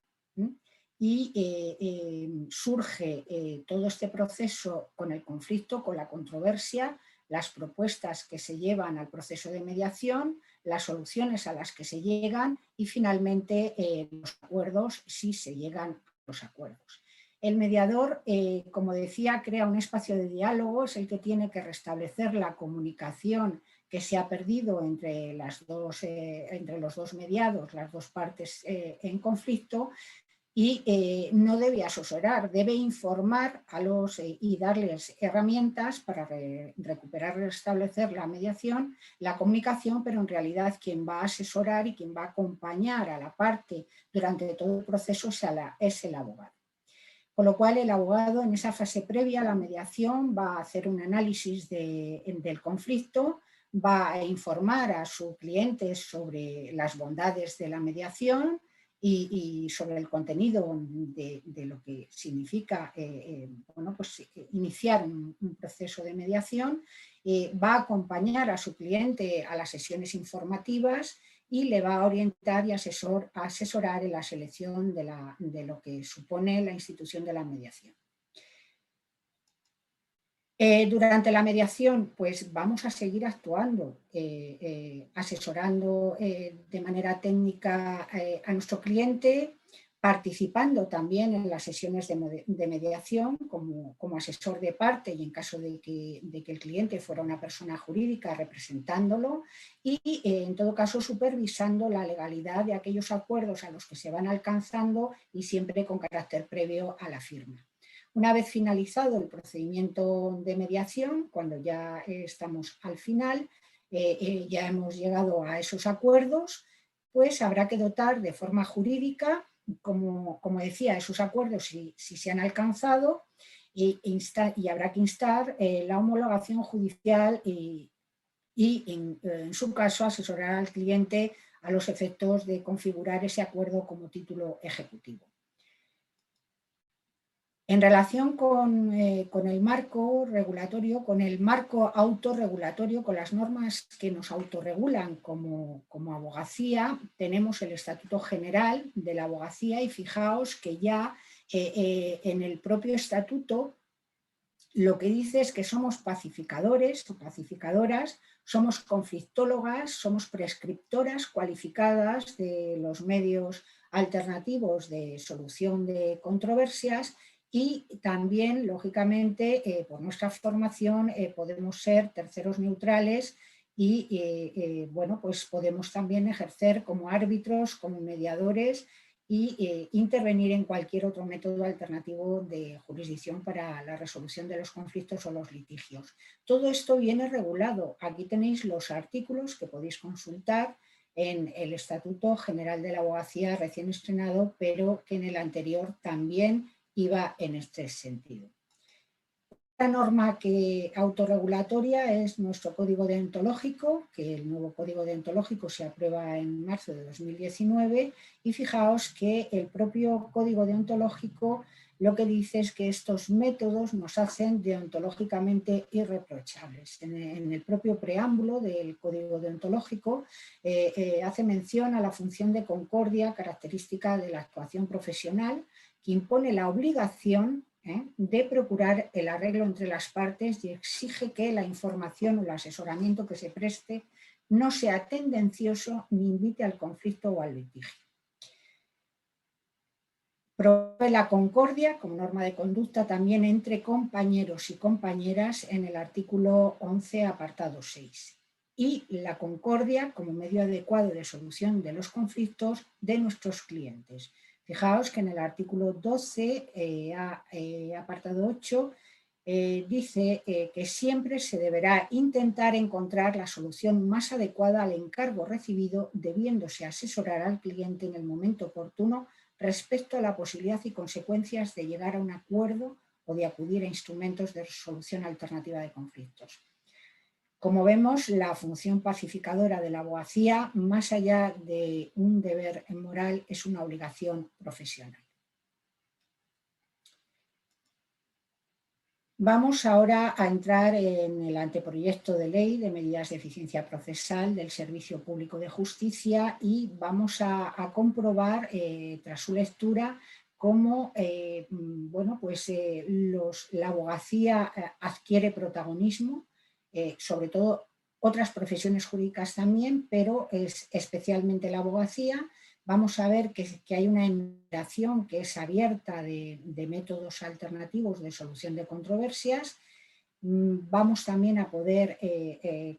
Y surge todo este proceso con el conflicto, con la controversia, las propuestas que se llevan al proceso de mediación, las soluciones a las que se llegan y finalmente los acuerdos, si se llegan a los acuerdos. El mediador, como decía, crea un espacio de diálogo, es el que tiene que restablecer la comunicación que se ha perdido entre los dos mediados, las dos partes en conflicto, y no debe asesorar, debe informar a y darles herramientas para recuperar y restablecer la mediación, la comunicación, pero en realidad quien va a asesorar y quien va a acompañar a la parte durante todo el proceso es el abogado. Con lo cual el abogado en esa fase previa a la mediación va a hacer un análisis del conflicto, va a informar a su cliente sobre las bondades de la mediación y sobre el contenido de lo que significa bueno, pues, iniciar un proceso de mediación, va a acompañar a su cliente a las sesiones informativas y le va a orientar y asesorar en la selección de lo que supone la institución de la mediación. Durante la mediación, pues vamos a seguir actuando, asesorando de manera técnica a nuestro cliente, participando también en las sesiones de mediación como asesor de parte y en caso de que el cliente fuera una persona jurídica representándolo y en todo caso supervisando la legalidad de aquellos acuerdos a los que se van alcanzando y siempre con carácter previo a la firma. Una vez finalizado el procedimiento de mediación, cuando ya estamos al final, ya hemos llegado a esos acuerdos, pues habrá que dotar de forma jurídica, como decía, esos acuerdos si se han alcanzado y habrá que instar la homologación judicial y en su caso asesorar al cliente a los efectos de configurar ese acuerdo como título ejecutivo. En relación con el marco regulatorio, con el marco autorregulatorio, con las normas que nos autorregulan como abogacía, tenemos el Estatuto General de la Abogacía y fijaos que ya en el propio estatuto lo que dice es que somos pacificadores o pacificadoras, somos conflictólogas, somos prescriptoras cualificadas de los medios alternativos de solución de controversias y también, lógicamente, por nuestra formación podemos ser terceros neutrales y bueno, pues podemos también ejercer como árbitros, como mediadores y intervenir en cualquier otro método alternativo de jurisdicción para la resolución de los conflictos o los litigios. Todo esto viene regulado. Aquí tenéis los artículos que podéis consultar en el Estatuto General de la Abogacía recién estrenado, pero que en el anterior también iba en este sentido. La norma autorregulatoria es nuestro código deontológico, que el nuevo código deontológico se aprueba en marzo de 2019 y fijaos que el propio código deontológico lo que dice es que estos métodos nos hacen deontológicamente irreprochables. En el propio preámbulo del código deontológico hace mención a la función de concordia característica de la actuación profesional que impone la obligación de procurar el arreglo entre las partes y exige que la información o el asesoramiento que se preste no sea tendencioso ni invite al conflicto o al litigio. Promueve la concordia como norma de conducta también entre compañeros y compañeras en el artículo 11, apartado 6. Y la concordia como medio adecuado de solución de los conflictos de nuestros clientes. Fijaos que en el artículo 12, apartado 8, dice que siempre se deberá intentar encontrar la solución más adecuada al encargo recibido, debiéndose asesorar al cliente en el momento oportuno respecto a la posibilidad y consecuencias de llegar a un acuerdo o de acudir a instrumentos de resolución alternativa de conflictos. Como vemos, la función pacificadora de la abogacía, más allá de un deber moral, es una obligación profesional. Vamos ahora a entrar en el anteproyecto de ley de medidas de eficiencia procesal del Servicio Público de Justicia y vamos a comprobar, tras su lectura, cómo bueno, pues, la abogacía adquiere protagonismo, sobre todo otras profesiones jurídicas también, pero es especialmente la abogacía. Vamos a ver que hay una enumeración que es abierta de métodos alternativos de solución de controversias. Vamos también a poder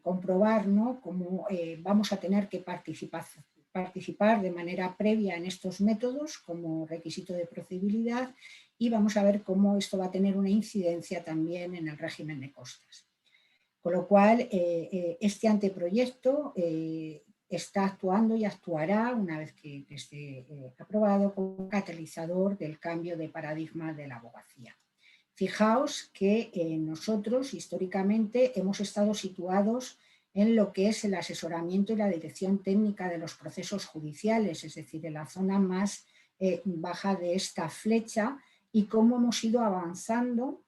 comprobar, ¿no?, cómo vamos a tener que participar de manera previa en estos métodos como requisito de procedibilidad y vamos a ver cómo esto va a tener una incidencia también en el régimen de costas. Con lo cual, este anteproyecto está actuando y actuará, una vez que esté aprobado, como catalizador del cambio de paradigma de la abogacía. Fijaos que nosotros históricamente hemos estado situados en lo que es el asesoramiento y la dirección técnica de los procesos judiciales, es decir, en la zona más baja de esta flecha y cómo hemos ido avanzando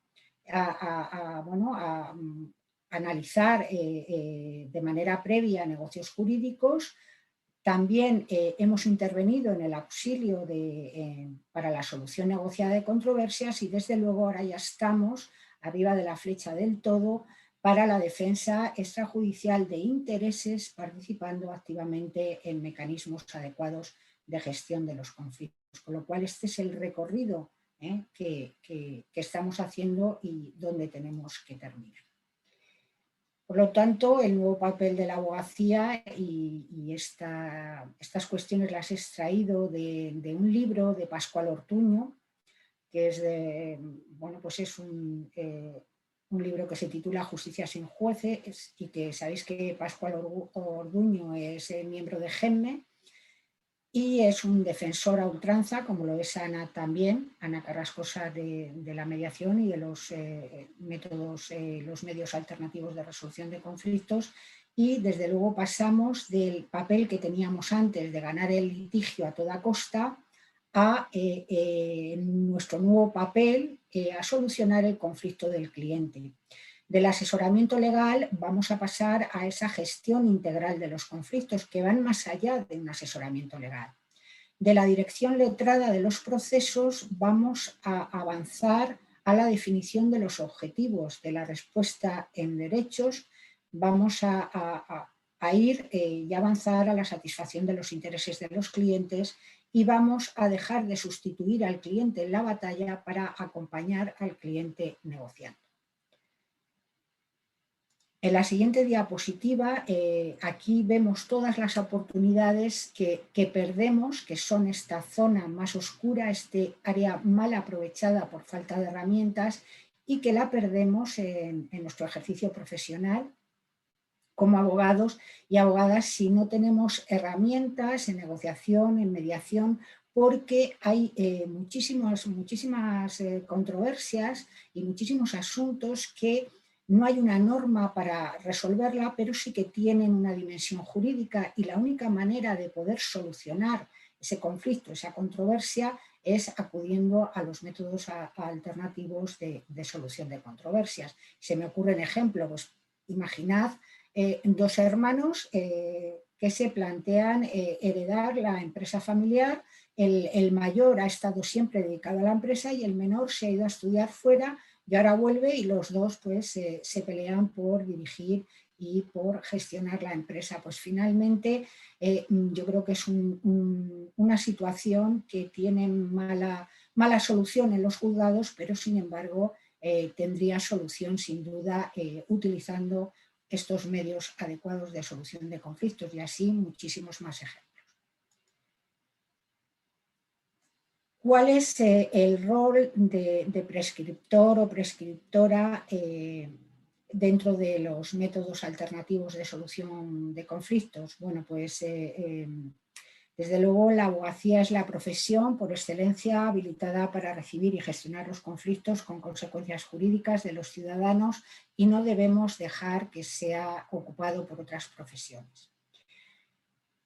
a analizar de manera previa negocios jurídicos. También hemos intervenido en el auxilio para la solución negociada de controversias y desde luego ahora ya estamos arriba de la flecha del todo para la defensa extrajudicial de intereses, participando activamente en mecanismos adecuados de gestión de los conflictos. Con lo cual este es el recorrido que estamos haciendo y donde tenemos que terminar. Por lo tanto, el nuevo papel de la abogacía y estas cuestiones las he extraído de un libro de Pascual Ortuño, que es, pues es un libro que se titula Justicia sin jueces, y que sabéis que Pascual Ortuño es miembro de GEMME y es un defensor a ultranza, como lo es Ana también, Ana Carrascosa, de la mediación y de los medios alternativos de resolución de conflictos. Y desde luego pasamos del papel que teníamos antes de ganar el litigio a toda costa a nuestro nuevo papel, a solucionar el conflicto del cliente. Del asesoramiento legal vamos a pasar a esa gestión integral de los conflictos, que van más allá de un asesoramiento legal. De la dirección letrada de los procesos vamos a avanzar a la definición de los objetivos de la respuesta en derechos, vamos a ir y avanzar a la satisfacción de los intereses de los clientes y vamos a dejar de sustituir al cliente en la batalla para acompañar al cliente negociando. En la siguiente diapositiva, aquí vemos todas las oportunidades que perdemos, que son esta zona más oscura, este área mal aprovechada por falta de herramientas y que la perdemos en nuestro ejercicio profesional como abogados y abogadas si no tenemos herramientas en negociación, en mediación, porque hay muchísimas controversias y muchísimos asuntos que no hay una norma para resolverla, pero sí que tienen una dimensión jurídica y la única manera de poder solucionar ese conflicto, esa controversia, es acudiendo a los métodos alternativos de solución de controversias. Se me ocurre un ejemplo, pues imaginad dos hermanos que se plantean heredar la empresa familiar. El mayor ha estado siempre dedicado a la empresa y el menor se ha ido a estudiar fuera y ahora vuelve y los dos pues, se pelean por dirigir y por gestionar la empresa. Pues finalmente yo creo que es una situación que tiene mala solución en los juzgados, pero sin embargo tendría solución sin duda utilizando estos medios adecuados de solución de conflictos y así muchísimos más ejemplos. ¿Cuál es el rol de prescriptor o prescriptora dentro de los métodos alternativos de solución de conflictos? Bueno, pues desde luego la abogacía es la profesión por excelencia habilitada para recibir y gestionar los conflictos con consecuencias jurídicas de los ciudadanos y no debemos dejar que sea ocupado por otras profesiones.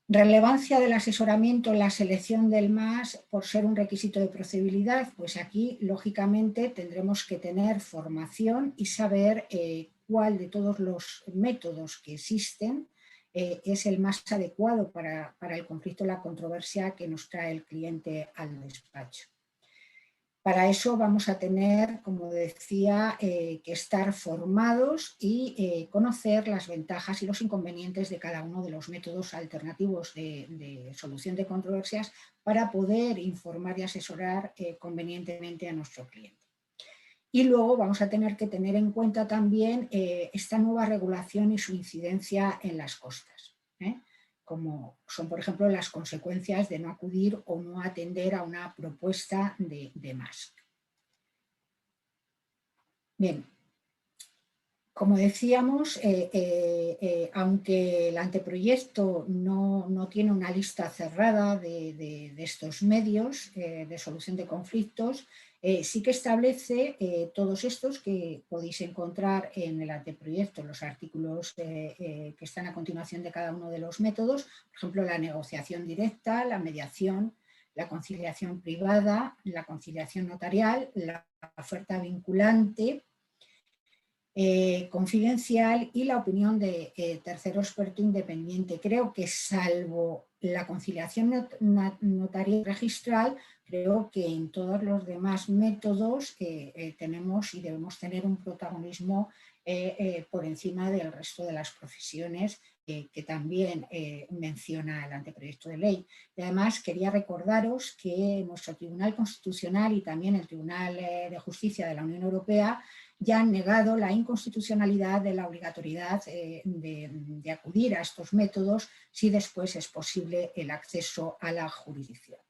Relevancia del asesoramiento en la selección del MAS por ser un requisito de procedibilidad, pues aquí lógicamente tendremos que tener formación y saber cuál de todos los métodos que existen es el más adecuado para el conflicto o la controversia que nos trae el cliente al despacho. Para eso vamos a tener, como decía, que estar formados y conocer las ventajas y los inconvenientes de cada uno de los métodos alternativos de solución de controversias para poder informar y asesorar convenientemente a nuestro cliente. Y luego vamos a tener que tener en cuenta también esta nueva regulación y su incidencia en las costas, como son, por ejemplo, las consecuencias de no acudir o no atender a una propuesta de MAS. Bien, como decíamos, aunque el anteproyecto no tiene una lista cerrada de estos medios de solución de conflictos, sí que establece todos estos que podéis encontrar en el anteproyecto, los artículos que están a continuación de cada uno de los métodos, por ejemplo, la negociación directa, la mediación, la conciliación privada, la conciliación notarial, la oferta vinculante, confidencial y la opinión de tercero experto independiente. Creo que salvo la conciliación notarial registral, creo que en todos los demás métodos tenemos y debemos tener un protagonismo por encima del resto de las profesiones que también menciona el anteproyecto de ley. Y además quería recordaros que nuestro Tribunal Constitucional y también el Tribunal de Justicia de la Unión Europea ya han negado la inconstitucionalidad de la obligatoriedad de acudir a estos métodos si después es posible el acceso a la jurisdicción.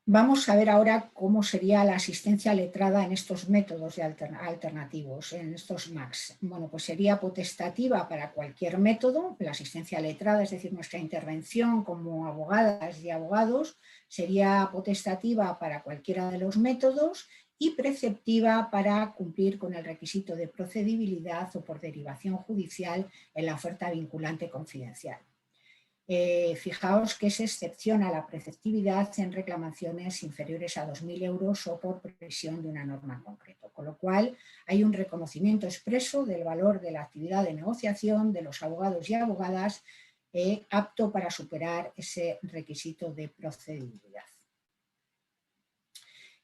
Vamos a ver ahora cómo sería la asistencia letrada en estos métodos alternativos, en estos MACs. Bueno, pues sería potestativa para cualquier método, la asistencia letrada, es decir, nuestra intervención como abogadas y abogados, sería potestativa para cualquiera de los métodos y preceptiva para cumplir con el requisito de procedibilidad o por derivación judicial en la oferta vinculante confidencial. Fijaos que se excepciona la preceptividad en reclamaciones inferiores a 2.000 euros o por previsión de una norma concreta, con lo cual hay un reconocimiento expreso del valor de la actividad de negociación de los abogados y abogadas apto para superar ese requisito de procedibilidad.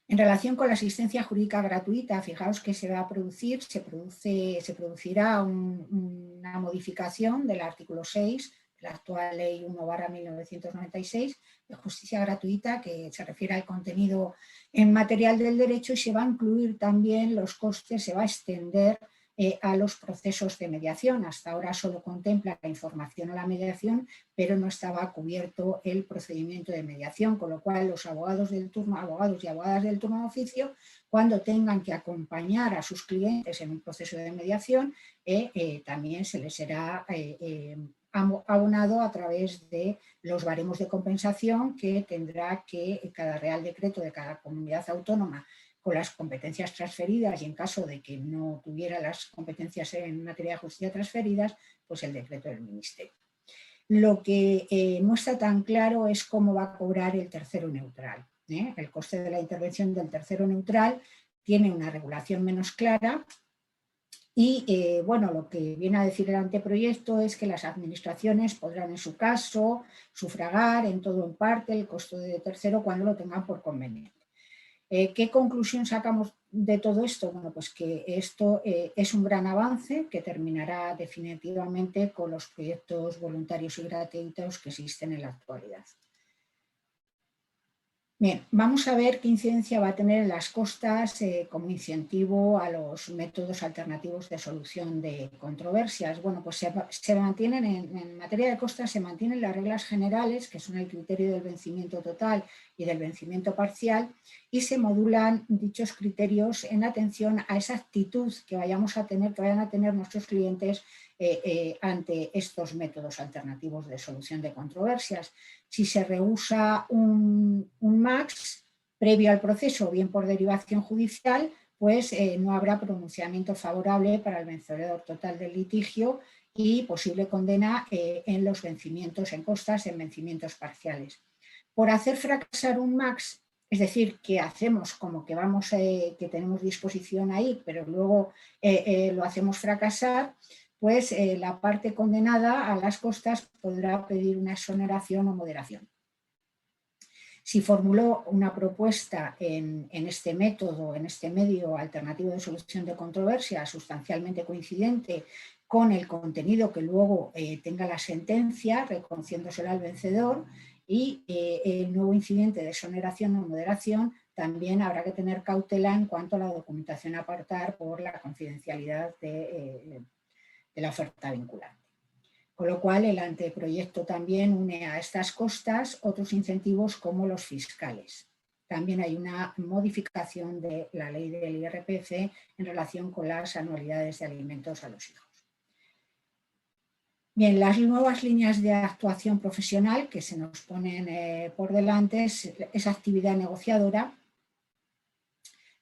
En relación con la asistencia jurídica gratuita, fijaos que se producirá una modificación del artículo 6 la actual Ley 1/1996 de justicia gratuita, que se refiere al contenido en material del derecho, y se va a incluir también los costes, se va a extender a los procesos de mediación. Hasta ahora solo contempla la información a la mediación, pero no estaba cubierto el procedimiento de mediación, con lo cual los abogados y abogadas del turno de oficio, cuando tengan que acompañar a sus clientes en un proceso de mediación, también se les será abonado a través de los baremos de compensación que tendrá que cada Real Decreto de cada comunidad autónoma con las competencias transferidas, y en caso de que no tuviera las competencias en materia de justicia transferidas, pues el decreto del Ministerio. Lo que no está tan claro es cómo va a cobrar el tercero neutral. El coste de la intervención del tercero neutral tiene una regulación menos clara. Y bueno, lo que viene a decir el anteproyecto es que las administraciones podrán en su caso sufragar en todo o en parte el costo de tercero cuando lo tengan por conveniente. ¿Qué conclusión sacamos de todo esto? Bueno, pues que esto es un gran avance que terminará definitivamente con los proyectos voluntarios y gratuitos que existen en la actualidad. Bien, vamos a ver qué incidencia va a tener en las costas como incentivo a los métodos alternativos de solución de controversias. Bueno, pues se mantienen en materia de costas, se mantienen las reglas generales, que son el criterio del vencimiento total y del vencimiento parcial, y se modulan dichos criterios en atención a esa actitud que vayan a tener nuestros clientes ante estos métodos alternativos de solución de controversias. Si se rehúsa un MACs previo al proceso, bien por derivación judicial, pues no habrá pronunciamiento favorable para el vencedor total del litigio y posible condena en los vencimientos en costas, en vencimientos parciales. Por hacer fracasar un MACs, es decir, que hacemos como que que tenemos disposición ahí, pero luego lo hacemos fracasar, pues la parte condenada a las costas podrá pedir una exoneración o moderación. Si formuló una propuesta en este método, en este medio alternativo de solución de controversia sustancialmente coincidente con el contenido que luego tenga la sentencia, reconociéndosela al vencedor, y el nuevo incidente de exoneración o moderación, también habrá que tener cautela en cuanto a la documentación a apartar por la confidencialidad de la oferta vinculante. Con lo cual, el anteproyecto también une a estas costas otros incentivos como los fiscales. También hay una modificación de la ley del IRPF en relación con las anualidades de alimentos a los hijos. Bien, las nuevas líneas de actuación profesional que se nos ponen por delante es actividad negociadora,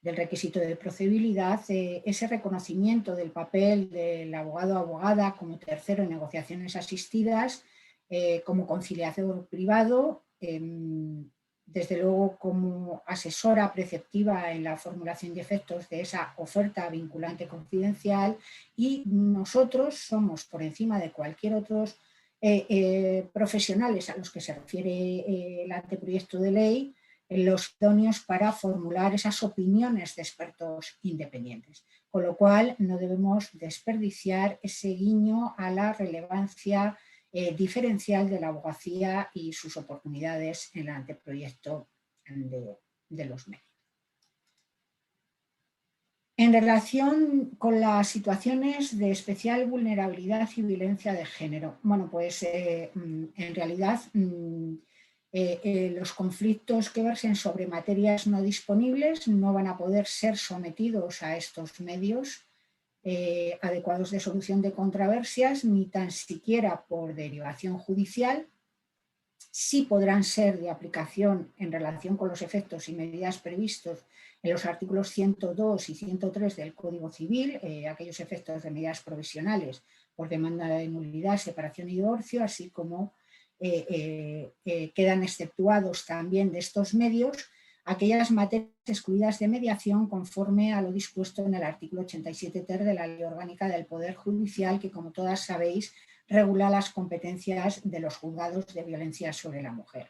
del requisito de procedibilidad, ese reconocimiento del papel del abogado o abogada como tercero en negociaciones asistidas, como conciliador privado, desde luego como asesora preceptiva en la formulación de efectos de esa oferta vinculante confidencial, y nosotros somos por encima de cualquier otros profesionales a los que se refiere el anteproyecto de ley, los idóneos para formular esas opiniones de expertos independientes. Con lo cual no debemos desperdiciar ese guiño a la relevancia diferencial de la abogacía y sus oportunidades en el anteproyecto de los medios. En relación con las situaciones de especial vulnerabilidad y violencia de género, bueno, pues en realidad los conflictos que versen sobre materias no disponibles no van a poder ser sometidos a estos medios adecuados de solución de controversias, ni tan siquiera por derivación judicial. Sí podrán ser de aplicación en relación con los efectos y medidas previstos en los artículos 102 y 103 del Código Civil, aquellos efectos de medidas provisionales por demanda de nulidad, separación y divorcio, así como quedan exceptuados también de estos medios aquellas materias excluidas de mediación conforme a lo dispuesto en el artículo 87 ter de la Ley Orgánica del Poder Judicial, que, como todas sabéis, regula las competencias de los juzgados de violencia sobre la mujer.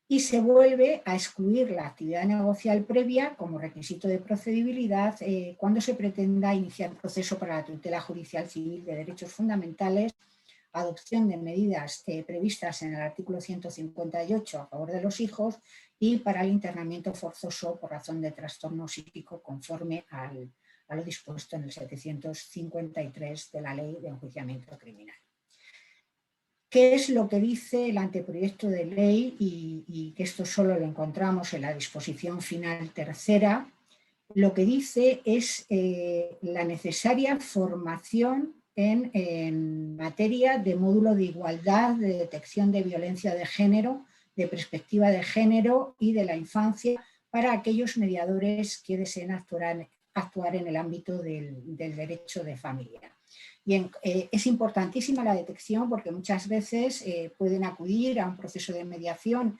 Y se vuelve a excluir la actividad negocial previa como requisito de procedibilidad cuando se pretenda iniciar un proceso para la tutela judicial civil de derechos fundamentales, adopción de medidas previstas en el artículo 158 a favor de los hijos y para el internamiento forzoso por razón de trastorno psíquico conforme a lo dispuesto en el 753 de la Ley de Enjuiciamiento Criminal. ¿Qué es lo que dice el anteproyecto de ley? Y que esto solo lo encontramos en la disposición final tercera. Lo que dice es la necesaria formación en materia de módulo de igualdad, de detección de violencia de género, de perspectiva de género y de la infancia para aquellos mediadores que deseen actuar en el ámbito del derecho de familia. Y es importantísima la detección porque muchas veces pueden acudir a un proceso de mediación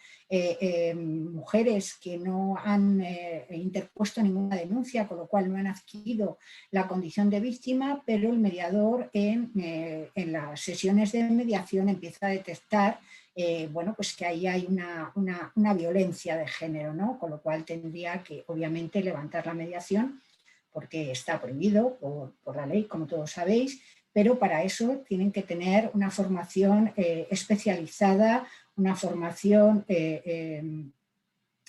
mujeres que no han interpuesto ninguna denuncia, con lo cual no han adquirido la condición de víctima, pero el mediador en las sesiones de mediación empieza a detectar bueno, pues que ahí hay una violencia de género, ¿no? Con lo cual tendría que obviamente levantar la mediación porque está prohibido por la ley, como todos sabéis, pero para eso tienen que tener una formación especializada, una formación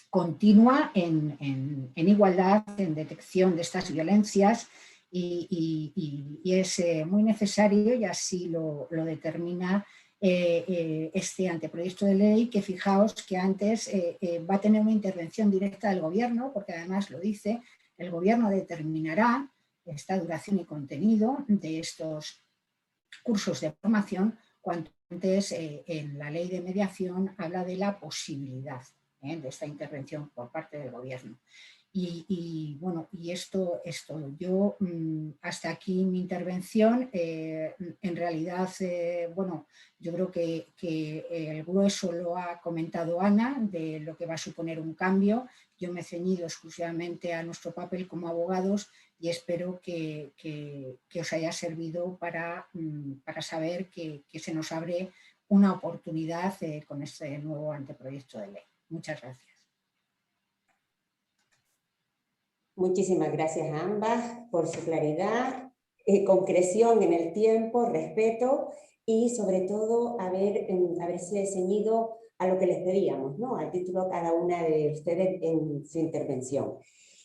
continua en igualdad, en detección de estas violencias y es muy necesario, y así lo determina este anteproyecto de ley, que fijaos que antes va a tener una intervención directa del gobierno, porque además lo dice, el gobierno determinará esta duración y contenido de estos cursos de formación, cuanto antes en la ley de mediación habla de la posibilidad de esta intervención por parte del gobierno. Bueno, y esto es todo. Yo hasta aquí mi intervención. En realidad, bueno, yo creo que el grueso lo ha comentado Ana, de lo que va a suponer un cambio. Yo me he ceñido exclusivamente a nuestro papel como abogados y espero que os haya servido para saber que se nos abre una oportunidad con este nuevo anteproyecto de ley. Muchas gracias. Muchísimas gracias a ambas por su claridad, concreción en el tiempo, respeto y sobre todo haberse ceñido a lo que les pedíamos, ¿no? Al título cada una de ustedes en su intervención.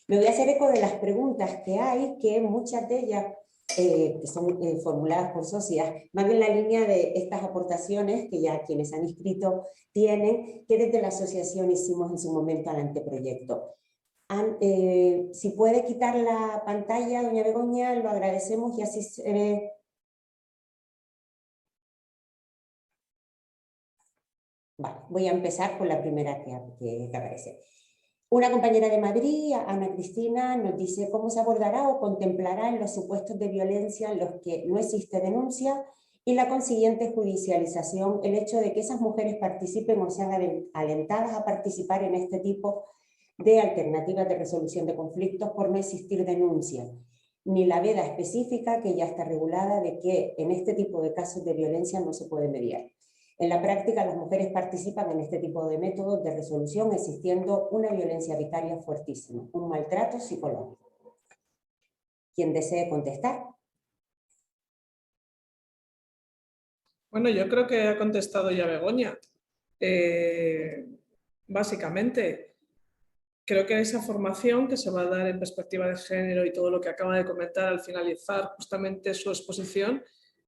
Me voy a hacer eco de las preguntas que hay, que muchas de ellas, que son formuladas por socias, van en la línea de estas aportaciones que ya quienes han inscrito tienen, que desde la asociación hicimos en su momento al anteproyecto. Si puede quitar la pantalla, doña Begoña, lo agradecemos y así se ve. Vale, voy a empezar por la primera que aparece. Una compañera de Madrid, Ana Cristina, nos dice cómo se abordará o contemplará en los supuestos de violencia en los que no existe denuncia y la consiguiente judicialización el hecho de que esas mujeres participen o sean alentadas a participar en este tipo de alternativas de resolución de conflictos por no existir denuncia, ni la veda específica que ya está regulada de que en este tipo de casos de violencia no se puede mediar. En la práctica, las mujeres participan en este tipo de métodos de resolución existiendo una violencia vicaria fuertísima, un maltrato psicológico. ¿Quién desee contestar? Bueno, yo creo que ha contestado ya Begoña. Básicamente, creo que esa formación que se va a dar en perspectiva de género y todo lo que acaba de comentar al finalizar justamente su exposición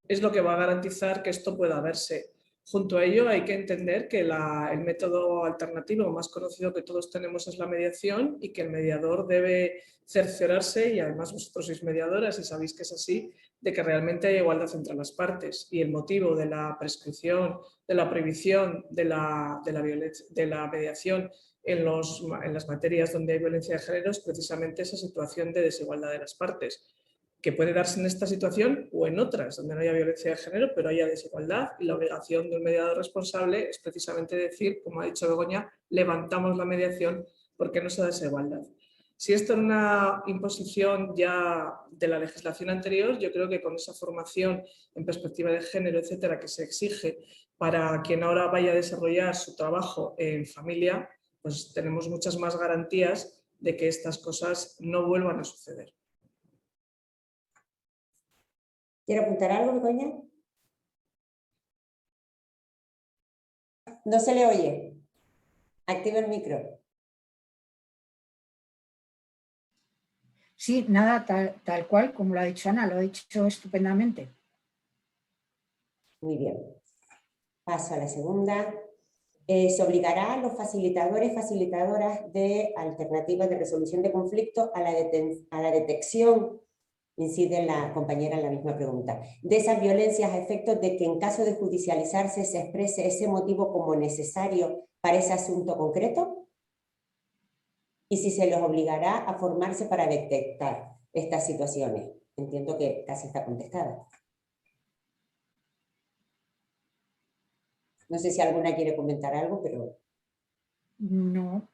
es lo que va a garantizar que esto pueda verse. Junto a ello hay que entender que el método alternativo más conocido que todos tenemos es la mediación y que el mediador debe cerciorarse, y además vosotros sois mediadoras y sabéis que es así, de que realmente hay igualdad entre las partes. Y el motivo de la prescripción, de la prohibición de la mediación en las materias donde hay violencia de género es precisamente esa situación de desigualdad de las partes, que puede darse en esta situación o en otras, donde no haya violencia de género, pero haya desigualdad, y la obligación de un mediador responsable es precisamente decir, como ha dicho Begoña, levantamos la mediación porque no se da desigualdad. Si esto es una imposición ya de la legislación anterior, yo creo que con esa formación en perspectiva de género, etcétera, que se exige para quien ahora vaya a desarrollar su trabajo en familia, pues tenemos muchas más garantías de que estas cosas no vuelvan a suceder. ¿Quiere apuntar algo, Begoña? No se le oye. Activa el micro. Sí, nada, tal cual, como lo ha dicho Ana, lo ha dicho estupendamente. Muy bien. Paso a la segunda. Se obligará a los facilitadores y facilitadoras de alternativas de resolución de conflictos a la detección, incide la compañera en la misma pregunta, de esas violencias a efectos de que en caso de judicializarse se exprese ese motivo como necesario para ese asunto concreto, y si se los obligará a formarse para detectar estas situaciones. Entiendo que casi está contestada. No sé si alguna quiere comentar algo, pero... No.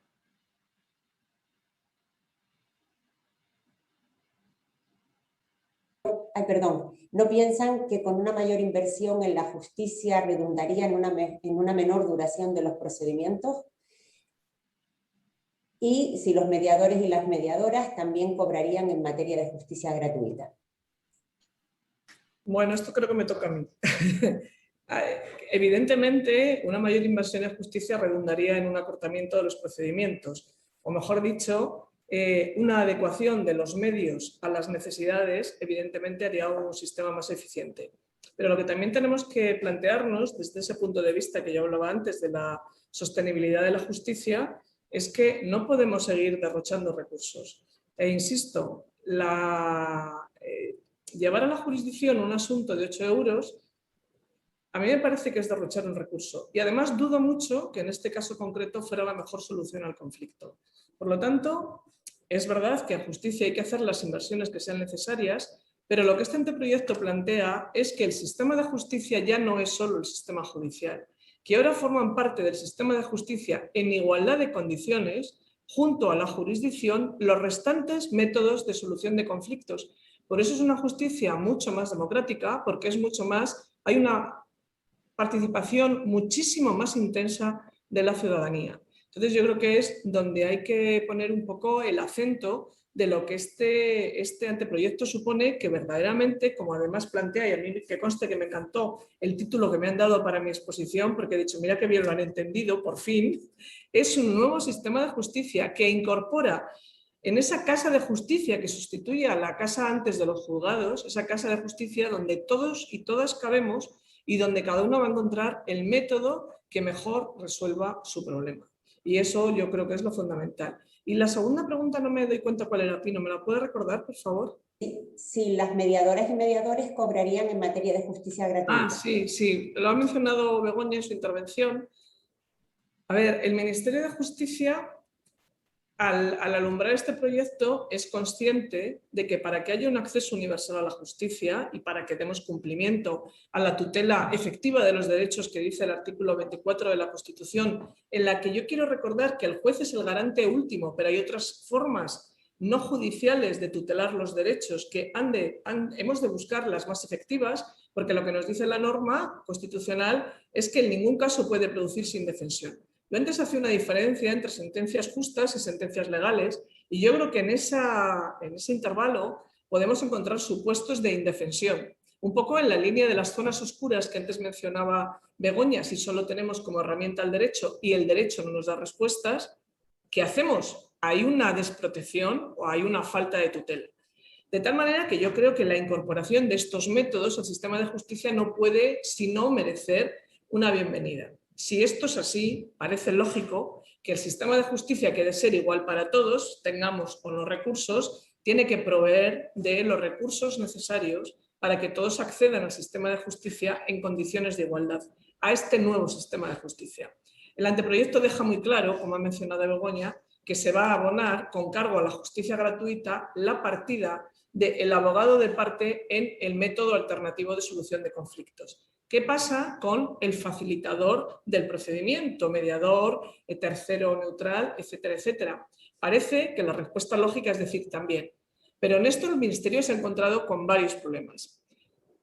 Ay, perdón, ¿no piensan que con una mayor inversión en la justicia redundaría en una menor duración de los procedimientos? Y si los mediadores y las mediadoras también cobrarían en materia de justicia gratuita. Bueno, esto creo que me toca a mí. Evidentemente, una mayor inversión en justicia redundaría en un acortamiento de los procedimientos, o mejor dicho, una adecuación de los medios a las necesidades, evidentemente haría un sistema más eficiente. Pero lo que también tenemos que plantearnos desde ese punto de vista que yo hablaba antes de la sostenibilidad de la justicia es que no podemos seguir derrochando recursos. E insisto, llevar a la jurisdicción un asunto de 8 euros a mí me parece que es derrochar un recurso, y además dudo mucho que en este caso concreto fuera la mejor solución al conflicto. Por lo tanto, es verdad que en justicia hay que hacer las inversiones que sean necesarias, pero lo que este anteproyecto plantea es que el sistema de justicia ya no es solo el sistema judicial, que ahora forman parte del sistema de justicia en igualdad de condiciones, junto a la jurisdicción, los restantes métodos de solución de conflictos. Por eso es una justicia mucho más democrática, porque es mucho más, hay una participación muchísimo más intensa de la ciudadanía. Entonces yo creo que es donde hay que poner un poco el acento de lo que este anteproyecto supone, que verdaderamente, como además plantea, y a mí que conste que me encantó el título que me han dado para mi exposición, porque he dicho, mira qué bien lo han entendido, por fin, es un nuevo sistema de justicia que incorpora en esa casa de justicia que sustituye a la casa antes de los juzgados, esa casa de justicia donde todos y todas cabemos y donde cada uno va a encontrar el método que mejor resuelva su problema. Y eso yo creo que es lo fundamental. Y la segunda pregunta no me doy cuenta cuál era, Pino, ¿me la puede recordar, por favor? Si las mediadoras y mediadores cobrarían en materia de justicia gratuita. Ah, sí, lo ha mencionado Begoña en su intervención. A ver, el Ministerio de Justicia, al alumbrar este proyecto, es consciente de que para que haya un acceso universal a la justicia y para que demos cumplimiento a la tutela efectiva de los derechos que dice el artículo 24 de la Constitución, en la que yo quiero recordar que el juez es el garante último, pero hay otras formas no judiciales de tutelar los derechos, que hemos de buscar las más efectivas, porque lo que nos dice la norma constitucional es que en ningún caso puede producirse indefensión. Yo antes hacía una diferencia entre sentencias justas y sentencias legales, y yo creo que en ese intervalo podemos encontrar supuestos de indefensión, un poco en la línea de las zonas oscuras que antes mencionaba Begoña. Si solo tenemos como herramienta el derecho y el derecho no nos da respuestas, ¿qué hacemos? Hay una desprotección o hay una falta de tutela. De tal manera que yo creo que la incorporación de estos métodos al sistema de justicia no puede sino merecer una bienvenida. Si esto es así, parece lógico que el sistema de justicia, que debe ser igual para todos, tengamos o no recursos, tiene que proveer de los recursos necesarios para que todos accedan al sistema de justicia en condiciones de igualdad, a este nuevo sistema de justicia. El anteproyecto deja muy claro, como ha mencionado Begoña, que se va a abonar con cargo a la justicia gratuita la partida del abogado de parte en el método alternativo de solución de conflictos. ¿Qué pasa con el facilitador del procedimiento, mediador, tercero neutral, etcétera, etcétera? Parece que la respuesta lógica es decir también. Pero en esto el Ministerio se ha encontrado con varios problemas.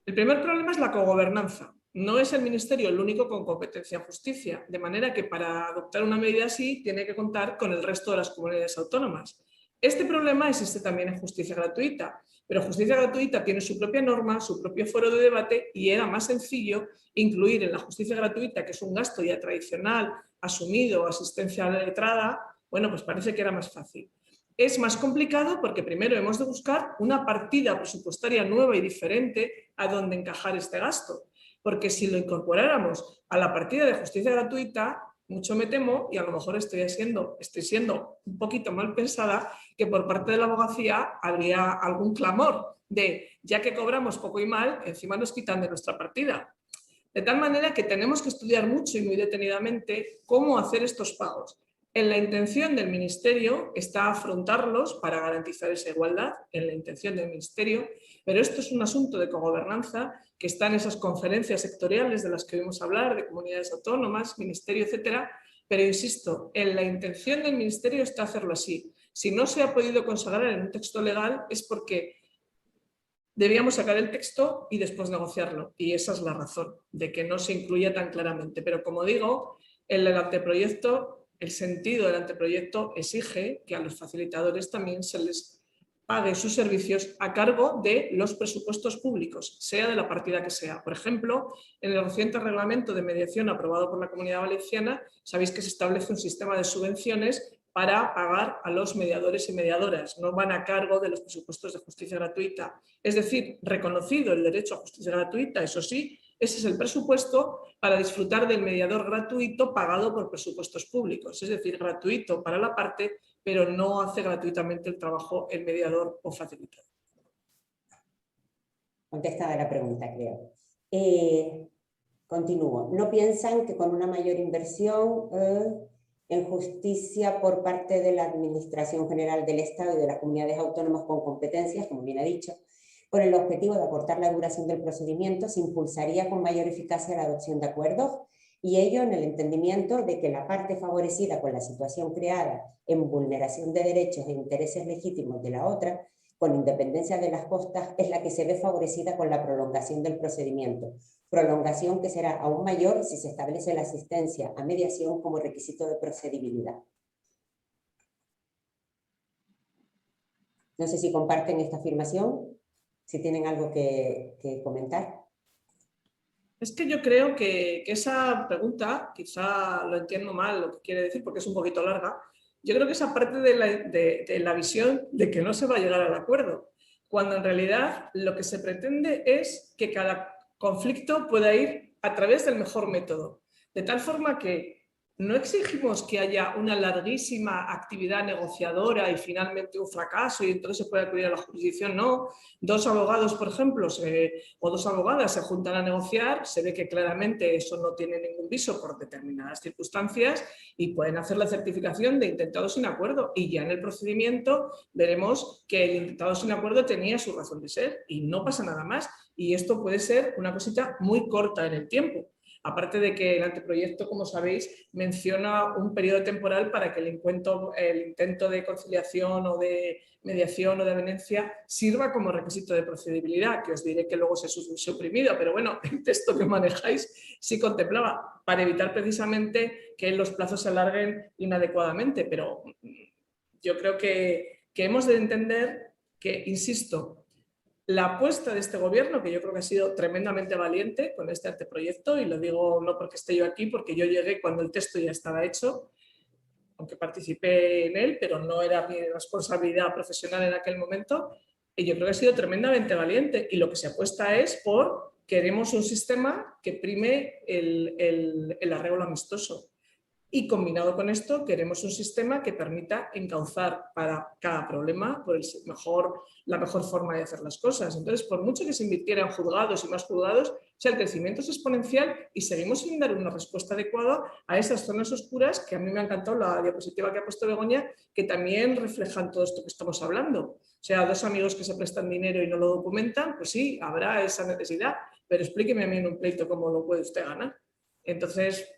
El primer problema es la cogobernanza. No es el Ministerio el único con competencia en justicia, de manera que para adoptar una medida así tiene que contar con el resto de las comunidades autónomas. Este problema existe también en justicia gratuita, pero justicia gratuita tiene su propia norma, su propio foro de debate, y era más sencillo incluir en la justicia gratuita, que es un gasto ya tradicional, asumido, asistencia letrada, bueno, pues parece que era más fácil. Es más complicado porque primero hemos de buscar una partida presupuestaria nueva y diferente a donde encajar este gasto. Porque si lo incorporáramos a la partida de justicia gratuita, mucho me temo, y a lo mejor estoy siendo un poquito mal pensada, que por parte de la abogacía habría algún clamor de, ya que cobramos poco y mal, encima nos quitan de nuestra partida. De tal manera que tenemos que estudiar mucho y muy detenidamente cómo hacer estos pagos. En la intención del Ministerio está afrontarlos para garantizar esa igualdad, en la intención del Ministerio, pero esto es un asunto de cogobernanza que está en esas conferencias sectoriales de las que oímos hablar, de comunidades autónomas, Ministerio, etcétera, pero insisto, en la intención del Ministerio está hacerlo así. Si no se ha podido consagrar en un texto legal es porque debíamos sacar el texto y después negociarlo, y esa es la razón de que no se incluya tan claramente. Pero como digo, en el anteproyecto, el sentido del anteproyecto exige que a los facilitadores también se les pague sus servicios a cargo de los presupuestos públicos, sea de la partida que sea. Por ejemplo, en el reciente reglamento de mediación aprobado por la Comunidad Valenciana, sabéis que se establece un sistema de subvenciones para pagar a los mediadores y mediadoras, no van a cargo de los presupuestos de justicia gratuita. Es decir, reconocido el derecho a justicia gratuita, eso sí, ese es el presupuesto para disfrutar del mediador gratuito pagado por presupuestos públicos, es decir, gratuito para la parte, pero no hace gratuitamente el trabajo el mediador o facilitador. Contestada la pregunta, creo. Continúo. ¿No piensan que con una mayor inversión en justicia por parte de la Administración General del Estado y de las comunidades autónomas con competencias, como bien ha dicho, con el objetivo de acortar la duración del procedimiento, se impulsaría con mayor eficacia la adopción de acuerdos, y ello en el entendimiento de que la parte favorecida con la situación creada en vulneración de derechos e intereses legítimos de la otra, con independencia de las costas, es la que se ve favorecida con la prolongación del procedimiento, prolongación que será aún mayor si se establece la asistencia a mediación como requisito de procedibilidad. No sé si comparten esta afirmación, si tienen algo que comentar. Es que yo creo que esa pregunta, quizá lo entiendo mal lo que quiere decir porque es un poquito larga, yo creo que esa parte de la visión de que no se va a llegar al acuerdo, cuando en realidad lo que se pretende es que cada conflicto pueda ir a través del mejor método, de tal forma que no exigimos que haya una larguísima actividad negociadora y finalmente un fracaso y entonces se puede acudir a la jurisdicción, no. Dos abogados, por ejemplo, o dos abogadas se juntan a negociar, se ve que claramente eso no tiene ningún viso por determinadas circunstancias y pueden hacer la certificación de intentado sin acuerdo, y ya en el procedimiento veremos que el intentado sin acuerdo tenía su razón de ser y no pasa nada más, y esto puede ser una cosita muy corta en el tiempo. Aparte de que el anteproyecto, como sabéis, menciona un periodo temporal para que el intento de conciliación o de mediación o de avenencia sirva como requisito de procedibilidad, que os diré que luego se ha suprimido, pero bueno, el texto que manejáis sí contemplaba, para evitar precisamente que los plazos se alarguen inadecuadamente. Pero yo creo que hemos de entender que, insisto, la apuesta de este gobierno, que yo creo que ha sido tremendamente valiente con este anteproyecto, y lo digo no porque esté yo aquí, porque yo llegué cuando el texto ya estaba hecho, aunque participé en él, pero no era mi responsabilidad profesional en aquel momento, y yo creo que ha sido tremendamente valiente, y lo que se apuesta es por queremos un sistema que prime el arreglo amistoso. Y combinado con esto, queremos un sistema que permita encauzar para cada problema por la mejor forma de hacer las cosas. Entonces, por mucho que se invirtiera en juzgados y más juzgados, o sea, el crecimiento es exponencial y seguimos sin dar una respuesta adecuada a esas zonas oscuras, que a mí me ha encantado la diapositiva que ha puesto Begoña, que también reflejan todo esto que estamos hablando. O sea, dos amigos que se prestan dinero y no lo documentan, pues sí, habrá esa necesidad, pero explíqueme a mí en un pleito cómo lo puede usted ganar. Entonces,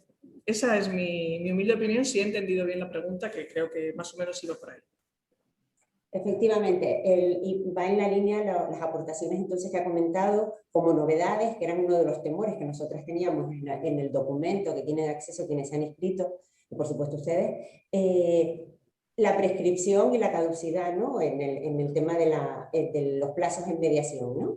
esa es mi humilde opinión, si he entendido bien la pregunta, que creo que más o menos iba por ahí. Efectivamente, y va en la línea las aportaciones entonces que ha comentado como novedades, que eran uno de los temores que nosotros teníamos en el documento que tienen acceso quienes se han inscrito, y por supuesto ustedes, la prescripción y la caducidad, ¿no? en el tema de los plazos en mediación, ¿no?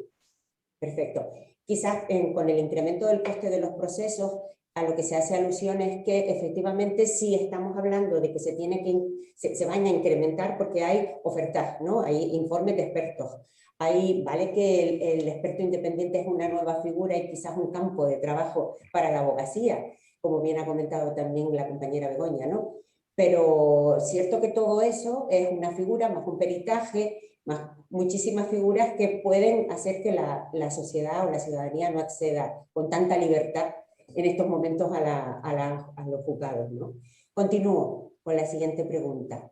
Perfecto. Quizás con el incremento del coste de los procesos, a lo que se hace alusión es que efectivamente sí estamos hablando de que se van a incrementar porque hay ofertas, ¿no? Hay informes de expertos. Vale que el experto independiente es una nueva figura y quizás un campo de trabajo para la abogacía, como bien ha comentado también la compañera Begoña, ¿no? Pero cierto que todo eso es una figura más un peritaje, más muchísimas figuras que pueden hacer que la sociedad o la ciudadanía no acceda con tanta libertad en estos momentos a los juzgados, ¿no? Continúo con la siguiente pregunta.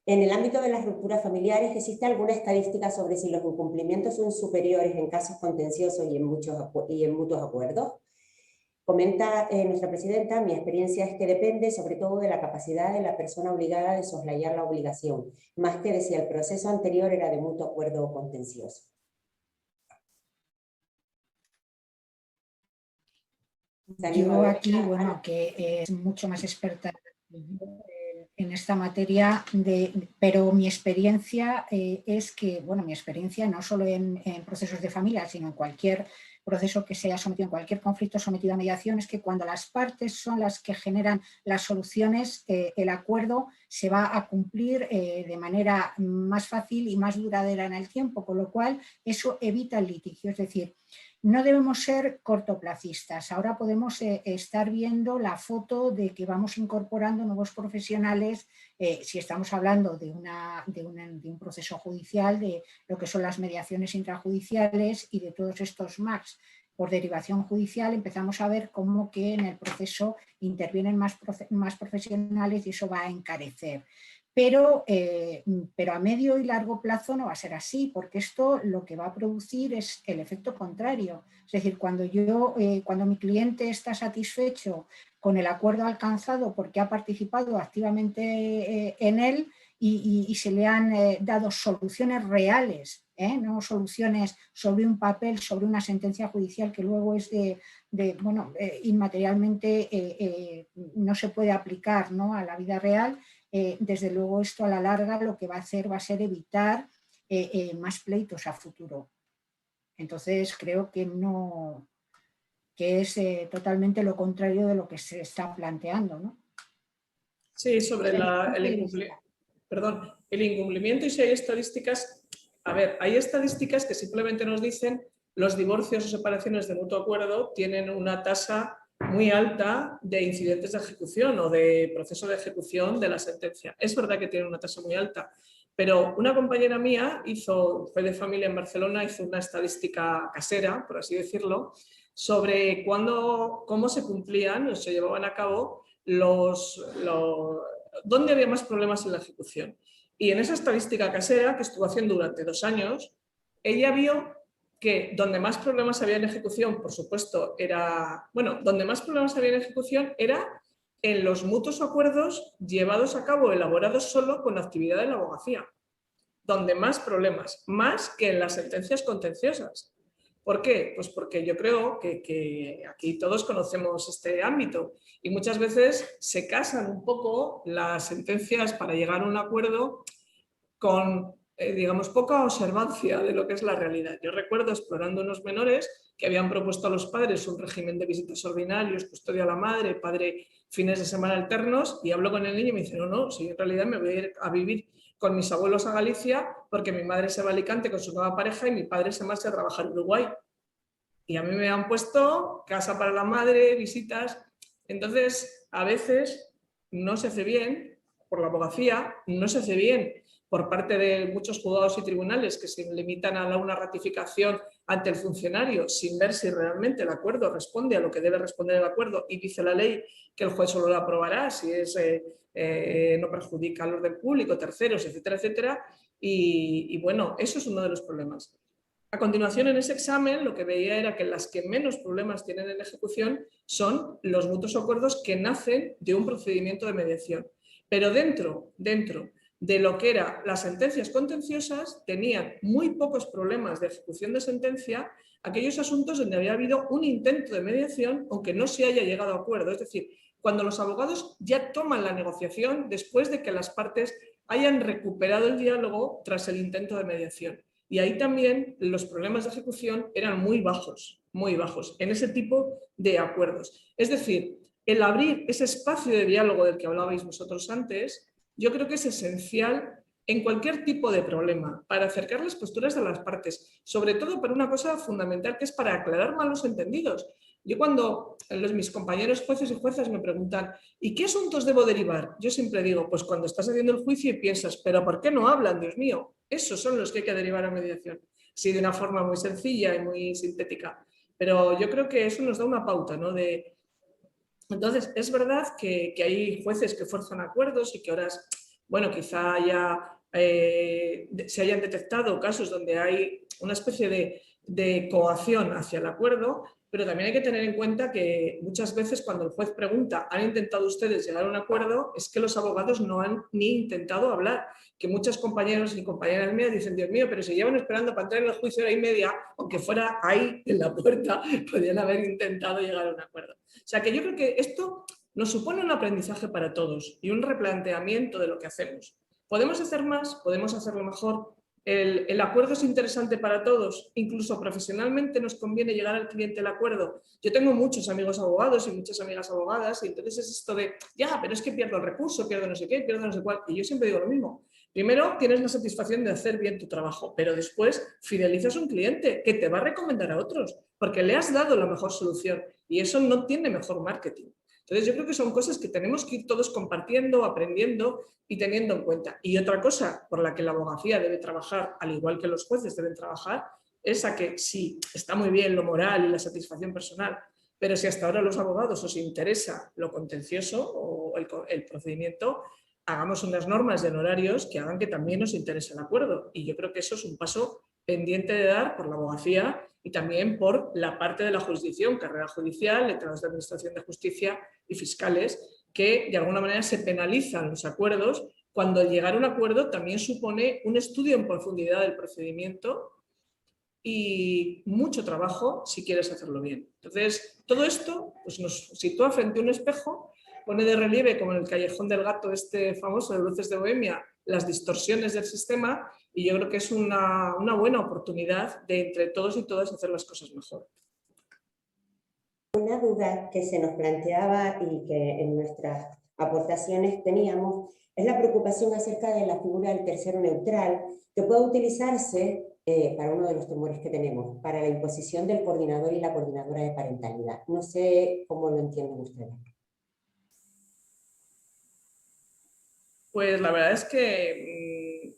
En el ámbito de las rupturas familiares, ¿existe alguna estadística sobre si los incumplimientos son superiores en casos contenciosos y en mutuos acuerdos? Comenta nuestra presidenta, mi experiencia es que depende sobre todo de la capacidad de la persona obligada de soslayar la obligación, más que de si el proceso anterior era de mutuo acuerdo o contencioso. Yo aquí, bueno, que es mucho más experta en esta materia, pero mi experiencia es que, bueno, mi experiencia no solo en procesos de familia, sino en cualquier proceso que sea sometido, en cualquier conflicto sometido a mediación, es que cuando las partes son las que generan las soluciones, el acuerdo se va a cumplir de manera más fácil y más duradera en el tiempo, con lo cual eso evita el litigio. Es decir, no debemos ser cortoplacistas. Ahora podemos estar viendo la foto de que vamos incorporando nuevos profesionales, si estamos hablando de un proceso judicial, de lo que son las mediaciones intrajudiciales y de todos estos MACs por derivación judicial, empezamos a ver cómo que en el proceso intervienen más profesionales y eso va a encarecer. Pero a medio y largo plazo no va a ser así, porque esto lo que va a producir es el efecto contrario. Es decir, cuando mi cliente está satisfecho con el acuerdo alcanzado porque ha participado activamente en él y se le han dado soluciones reales, no soluciones sobre un papel, sobre una sentencia judicial que luego es inmaterialmente no se puede aplicar, ¿no?, a la vida real. Desde luego esto a la larga lo que va a hacer va a ser evitar más pleitos a futuro. Entonces creo que es totalmente lo contrario de lo que se está planteando, ¿no? Sí, sobre el incumplimiento y si hay estadísticas. A ver, hay estadísticas que simplemente nos dicen los divorcios o separaciones de mutuo acuerdo tienen una tasa muy alta de incidentes de ejecución o de proceso de ejecución de la sentencia. Es verdad que tiene una tasa muy alta, pero una compañera mía fue de familia en Barcelona, hizo una estadística casera, por así decirlo, sobre cómo se cumplían o se llevaban a cabo dónde había más problemas en la ejecución. Y en esa estadística casera, que estuvo haciendo durante 2 años, ella vio que donde más problemas había en ejecución, por supuesto, donde más problemas había en ejecución era en los mutuos acuerdos llevados a cabo, elaborados solo con la actividad de la abogacía. Donde más problemas, más que en las sentencias contenciosas. ¿Por qué? Pues porque yo creo que aquí todos conocemos este ámbito y muchas veces se casan un poco las sentencias para llegar a un acuerdo con, digamos, poca observancia de lo que es la realidad. Yo recuerdo explorando unos menores que habían propuesto a los padres un régimen de visitas ordinarios, custodia a la madre, padre fines de semana alternos, y hablo con el niño y me dice, no, si en realidad me voy a ir a vivir con mis abuelos a Galicia porque mi madre se va a Alicante con su nueva pareja y mi padre se marcha a trabajar en Uruguay. Y a mí me han puesto casa para la madre, visitas. Entonces, a veces no se hace bien por la abogacía, no se hace bien por parte de muchos juzgados y tribunales que se limitan a una ratificación ante el funcionario sin ver si realmente el acuerdo responde a lo que debe responder el acuerdo, y dice la ley que el juez solo lo aprobará si no perjudica al orden público, terceros, etcétera, etcétera. Y bueno, eso es uno de los problemas. A continuación, en ese examen, lo que veía era que las que menos problemas tienen en ejecución son los mutuos acuerdos que nacen de un procedimiento de mediación. Pero dentro de lo que eran las sentencias contenciosas, tenían muy pocos problemas de ejecución de sentencia aquellos asuntos donde había habido un intento de mediación, aunque no se haya llegado a acuerdo. Es decir, cuando los abogados ya toman la negociación después de que las partes hayan recuperado el diálogo tras el intento de mediación. Y ahí también los problemas de ejecución eran muy bajos en ese tipo de acuerdos. Es decir, el abrir ese espacio de diálogo del que hablabais vosotros antes, yo creo que es esencial en cualquier tipo de problema, para acercar las posturas de las partes, sobre todo para una cosa fundamental, que es para aclarar malos entendidos. Yo cuando mis compañeros jueces y juezas me preguntan ¿y qué asuntos debo derivar? Yo siempre digo, pues cuando estás haciendo el juicio y piensas, pero ¿por qué no hablan, Dios mío? Esos son los que hay que derivar a mediación. Sí, de una forma muy sencilla y muy sintética. Pero yo creo que eso nos da una pauta, ¿no? Entonces, es verdad que hay jueces que fuerzan acuerdos y que ahora, bueno, quizá se hayan detectado casos donde hay una especie de coacción hacia el acuerdo, pero también hay que tener en cuenta que muchas veces cuando el juez pregunta ¿han intentado ustedes llegar a un acuerdo? Es que los abogados no han ni intentado hablar, que muchos compañeros y compañeras mías dicen, Dios mío, pero si llevan esperando para entrar en el juicio hora y media, aunque fuera ahí en la puerta, podrían haber intentado llegar a un acuerdo. O sea que yo creo que esto nos supone un aprendizaje para todos y un replanteamiento de lo que hacemos. ¿Podemos hacer más? ¿Podemos hacerlo mejor? ¿El acuerdo es interesante para todos? Incluso profesionalmente nos conviene llegar al cliente al acuerdo. Yo tengo muchos amigos abogados y muchas amigas abogadas y entonces es esto de, ya, pero es que pierdo el recurso, pierdo no sé qué, pierdo no sé cuál. Y yo siempre digo lo mismo. Primero, tienes la satisfacción de hacer bien tu trabajo, pero después fidelizas a un cliente que te va a recomendar a otros porque le has dado la mejor solución y eso no tiene mejor marketing. Entonces yo creo que son cosas que tenemos que ir todos compartiendo, aprendiendo y teniendo en cuenta. Y otra cosa por la que la abogacía debe trabajar, al igual que los jueces deben trabajar, es a que sí, está muy bien lo moral y la satisfacción personal, pero si hasta ahora a los abogados os interesa lo contencioso o el procedimiento, hagamos unas normas de honorarios que hagan que también nos interese el acuerdo. Y yo creo que eso es un paso pendiente de dar por la abogacía y también por la parte de la jurisdicción, carrera judicial, letrados de administración de justicia y fiscales, que de alguna manera se penalizan los acuerdos cuando llegar a un acuerdo también supone un estudio en profundidad del procedimiento y mucho trabajo si quieres hacerlo bien. Entonces, todo esto pues, nos sitúa frente a un espejo, pone de relieve, como en el callejón del gato este famoso de Luces de Bohemia, las distorsiones del sistema, y yo creo que es una buena oportunidad de entre todos y todas hacer las cosas mejor. Una duda que se nos planteaba y que en nuestras aportaciones teníamos es la preocupación acerca de la figura del tercero neutral que puede utilizarse para uno de los temores que tenemos, para la imposición del coordinador y la coordinadora de parentalidad. No sé cómo lo entienden ustedes. Pues la verdad es que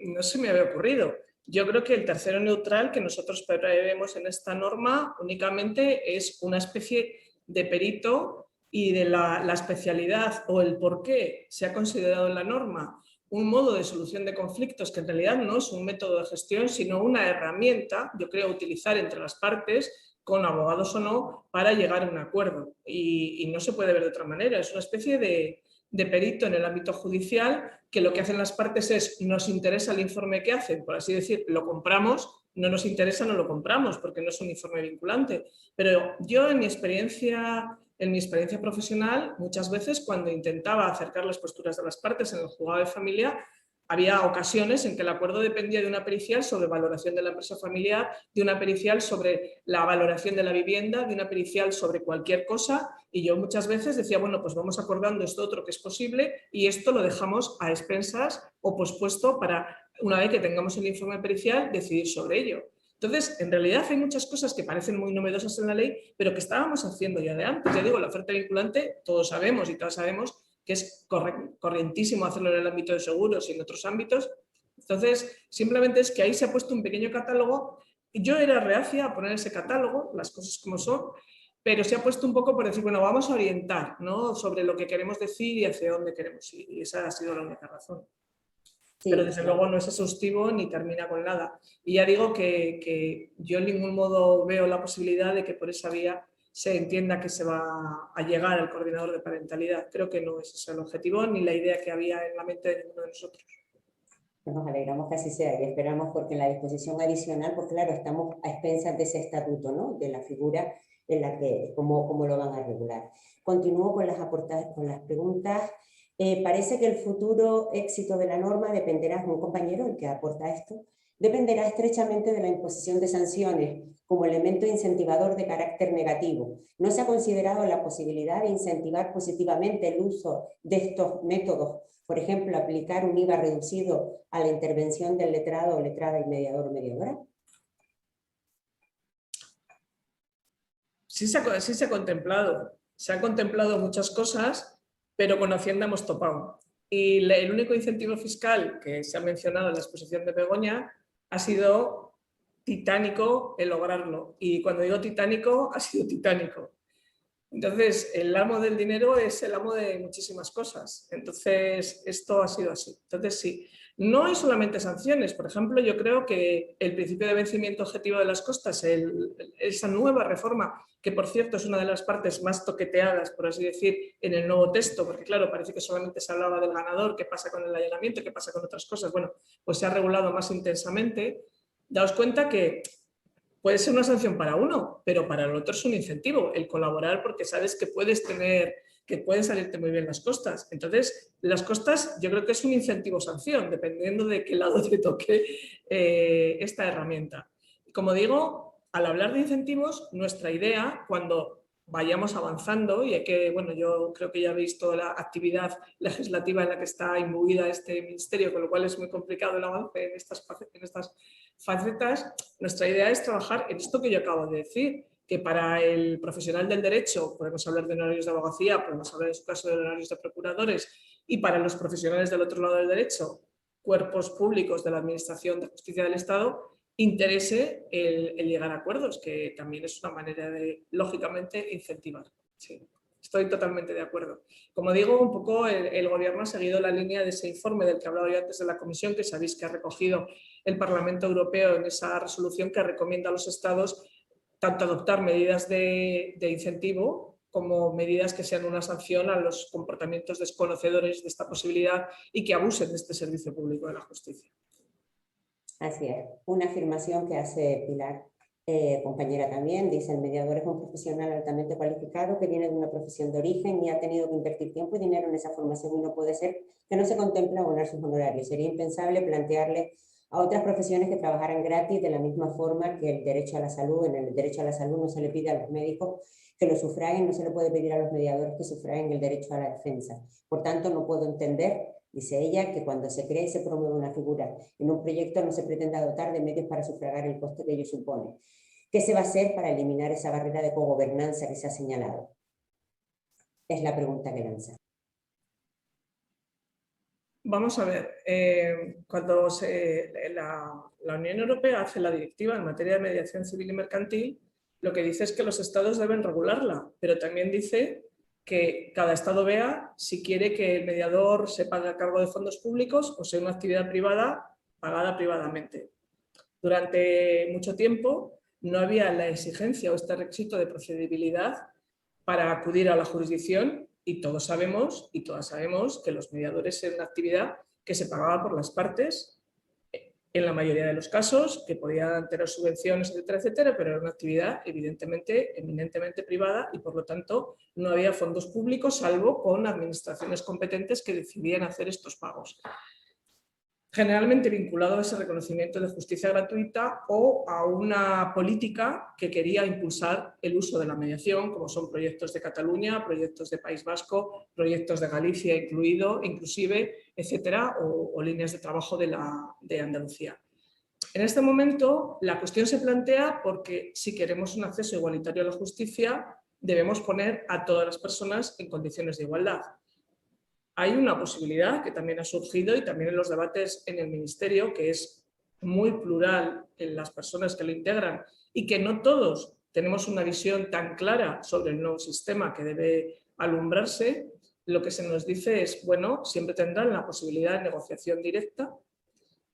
no se me había ocurrido. Yo creo que el tercero neutral que nosotros prevemos en esta norma únicamente es una especie de perito y de la especialidad o el por qué se ha considerado en la norma un modo de solución de conflictos que en realidad no es un método de gestión, sino una herramienta, yo creo, utilizar entre las partes, con abogados o no, para llegar a un acuerdo. Y no se puede ver de otra manera. Es una especie de perito en el ámbito judicial que lo que hacen las partes es, nos interesa el informe que hacen, por así decir, lo compramos, no nos interesa, no lo compramos, porque no es un informe vinculante. Pero yo en mi experiencia profesional, muchas veces cuando intentaba acercar las posturas de las partes en el juzgado de familia, había ocasiones en que el acuerdo dependía de una pericial sobre valoración de la empresa familiar, de una pericial sobre la valoración de la vivienda, de una pericial sobre cualquier cosa, y yo muchas veces decía, bueno, pues vamos acordando esto otro que es posible y esto lo dejamos a expensas o pospuesto para, una vez que tengamos el informe pericial, decidir sobre ello. Entonces, en realidad hay muchas cosas que parecen muy novedosas en la ley, pero que estábamos haciendo ya de antes. Ya digo, la oferta vinculante, todos sabemos y todas sabemos que es corrientísimo hacerlo en el ámbito de seguros y en otros ámbitos. Entonces, simplemente es que ahí se ha puesto un pequeño catálogo. Yo era reacia a poner ese catálogo, las cosas como son, pero se ha puesto un poco por decir, bueno, vamos a orientar, ¿no?, sobre lo que queremos decir y hacia dónde queremos ir. Y esa ha sido la única razón. Sí, pero desde luego no es exhaustivo ni termina con nada. Y ya digo que yo en ningún modo veo la posibilidad de que por esa vía se entienda que se va a llegar al coordinador de parentalidad. Creo que no es ese el objetivo ni la idea que había en la mente de ninguno de nosotros. Nos alegramos que así sea y esperamos, porque en la disposición adicional, pues claro, estamos a expensas de ese estatuto, ¿no?, de la figura en la que, cómo lo van a regular. Continúo con las preguntas. Parece que el futuro éxito de la norma dependerá, un compañero, el que aporta esto, dependerá estrechamente de la imposición de sanciones como elemento incentivador de carácter negativo. ¿No se ha considerado la posibilidad de incentivar positivamente el uso de estos métodos? Por ejemplo, aplicar un IVA reducido a la intervención del letrado o letrada y mediador o mediadora. Sí se ha contemplado. Se han contemplado muchas cosas, pero con Hacienda hemos topado. Y el único incentivo fiscal que se ha mencionado en la exposición de Begoña ha sido titánico el lograrlo. Y cuando digo titánico, ha sido titánico. Entonces, el amo del dinero es el amo de muchísimas cosas. Entonces, esto ha sido así. Entonces, sí, no hay solamente sanciones. Por ejemplo, yo creo que el principio de vencimiento objetivo de las costas, esa nueva reforma, que por cierto es una de las partes más toqueteadas, por así decir, en el nuevo texto, porque claro, parece que solamente se hablaba del ganador, qué pasa con el allanamiento, qué pasa con otras cosas. Bueno, pues se ha regulado más intensamente. Daos cuenta que puede ser una sanción para uno, pero para el otro es un incentivo, el colaborar, porque sabes que pueden salirte muy bien las costas. Entonces, las costas yo creo que es un incentivo-sanción, dependiendo de qué lado te toque esta herramienta. Como digo, al hablar de incentivos, nuestra idea, cuando vayamos avanzando, y bueno, yo creo que ya habéis toda la actividad legislativa en la que está imbuida este ministerio, con lo cual es muy complicado el avance en estas facetas, nuestra idea es trabajar en esto que yo acabo de decir, que para el profesional del derecho podemos hablar de honorarios de abogacía, podemos hablar en su caso de honorarios de procuradores, y para los profesionales del otro lado del derecho, cuerpos públicos de la Administración de Justicia del Estado, interese el llegar a acuerdos, que también es una manera de, lógicamente, incentivar. Sí. Estoy totalmente de acuerdo. Como digo, un poco el Gobierno ha seguido la línea de ese informe del que hablaba yo antes de la Comisión, que sabéis que ha recogido el Parlamento Europeo en esa resolución que recomienda a los Estados tanto adoptar medidas de incentivo como medidas que sean una sanción a los comportamientos desconocedores de esta posibilidad y que abusen de este servicio público de la justicia. Así es. Una afirmación que hace Pilar, compañera también, dice: el mediador es un profesional altamente cualificado que viene de una profesión de origen y ha tenido que invertir tiempo y dinero en esa formación, y no puede ser que no se contemple abonar sus honorarios. Sería impensable plantearle a otras profesiones que trabajaran gratis de la misma forma que el derecho a la salud. En el derecho a la salud no se le pide a los médicos que lo sufraguen, no se le puede pedir a los mediadores que sufraguen el derecho a la defensa. Por tanto, no puedo entender, dice ella, que cuando se cree y se promueve una figura en un proyecto no se pretenda dotar de medios para sufragar el coste que ello supone. ¿Qué se va a hacer para eliminar esa barrera de cogobernanza que se ha señalado? Es la pregunta que lanza. Vamos a ver, cuando la Unión Europea hace la directiva en materia de mediación civil y mercantil, lo que dice es que los Estados deben regularla, pero también dice que cada Estado vea si quiere que el mediador se pague a cargo de fondos públicos o sea una actividad privada pagada privadamente. Durante mucho tiempo no había la exigencia o este requisito de procedibilidad para acudir a la jurisdicción y todos sabemos y todas sabemos que los mediadores eran una actividad que se pagaba por las partes en la mayoría de los casos, que podían tener subvenciones, etcétera, etcétera, pero era una actividad evidentemente, eminentemente privada y por lo tanto no había fondos públicos salvo con administraciones competentes que decidían hacer estos pagos. Generalmente vinculado a ese reconocimiento de justicia gratuita o a una política que quería impulsar el uso de la mediación, como son proyectos de Cataluña, proyectos de País Vasco, proyectos de Galicia inclusive, etcétera, o líneas de trabajo de Andalucía. En este momento la cuestión se plantea porque si queremos un acceso igualitario a la justicia debemos poner a todas las personas en condiciones de igualdad. Hay una posibilidad que también ha surgido y también en los debates en el Ministerio, que es muy plural en las personas que lo integran y que no todos tenemos una visión tan clara sobre el nuevo sistema que debe alumbrarse. Lo que se nos dice es, bueno, siempre tendrán la posibilidad de negociación directa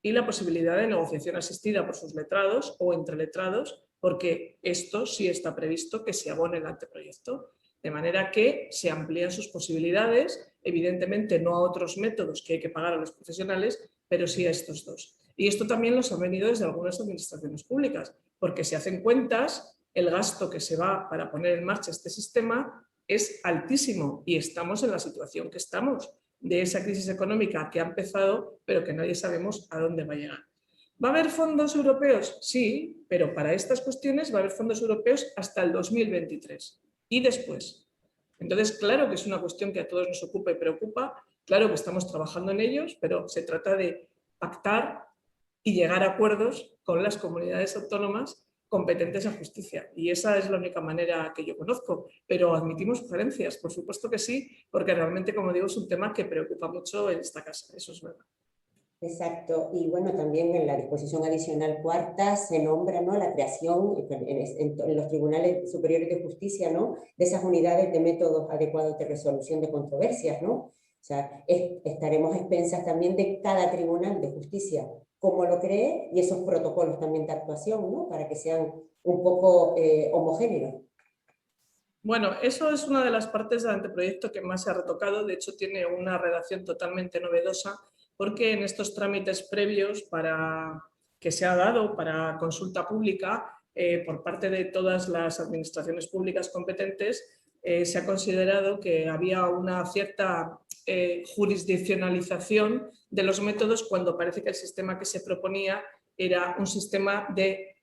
y la posibilidad de negociación asistida por sus letrados o entre letrados, porque esto sí está previsto que se abone el anteproyecto. De manera que se amplían sus posibilidades, evidentemente no a otros métodos que hay que pagar a los profesionales, pero sí a estos dos. Y esto también los ha venido desde algunas administraciones públicas, porque si hacen cuentas, el gasto que se va para poner en marcha este sistema es altísimo y estamos en la situación que estamos, de esa crisis económica que ha empezado, pero que nadie sabemos a dónde va a llegar. ¿Va a haber fondos europeos? Sí, pero para estas cuestiones va a haber fondos europeos hasta el 2023. Y después. Entonces, claro que es una cuestión que a todos nos ocupa y preocupa, claro que estamos trabajando en ellos, pero se trata de pactar y llegar a acuerdos con las comunidades autónomas competentes en justicia. Y esa es la única manera que yo conozco, pero admitimos sugerencias, por supuesto que sí, porque realmente, como digo, es un tema que preocupa mucho en esta casa, eso es verdad. Exacto, y bueno, también en la disposición adicional cuarta se nombra, ¿no?, la creación en los tribunales superiores de justicia, ¿no?, de esas unidades de métodos adecuados de resolución de controversias, ¿no? O sea, estaremos a expensas también de cada tribunal de justicia, cómo lo cree, y esos protocolos también de actuación, ¿no?, para que sean un poco homogéneos. Bueno, eso es una de las partes del anteproyecto que más se ha retocado, de hecho tiene una redacción totalmente novedosa, porque en estos trámites previos que se ha dado para consulta pública por parte de todas las administraciones públicas competentes, se ha considerado que había una cierta jurisdiccionalización de los métodos cuando parece que el sistema que se proponía era un sistema de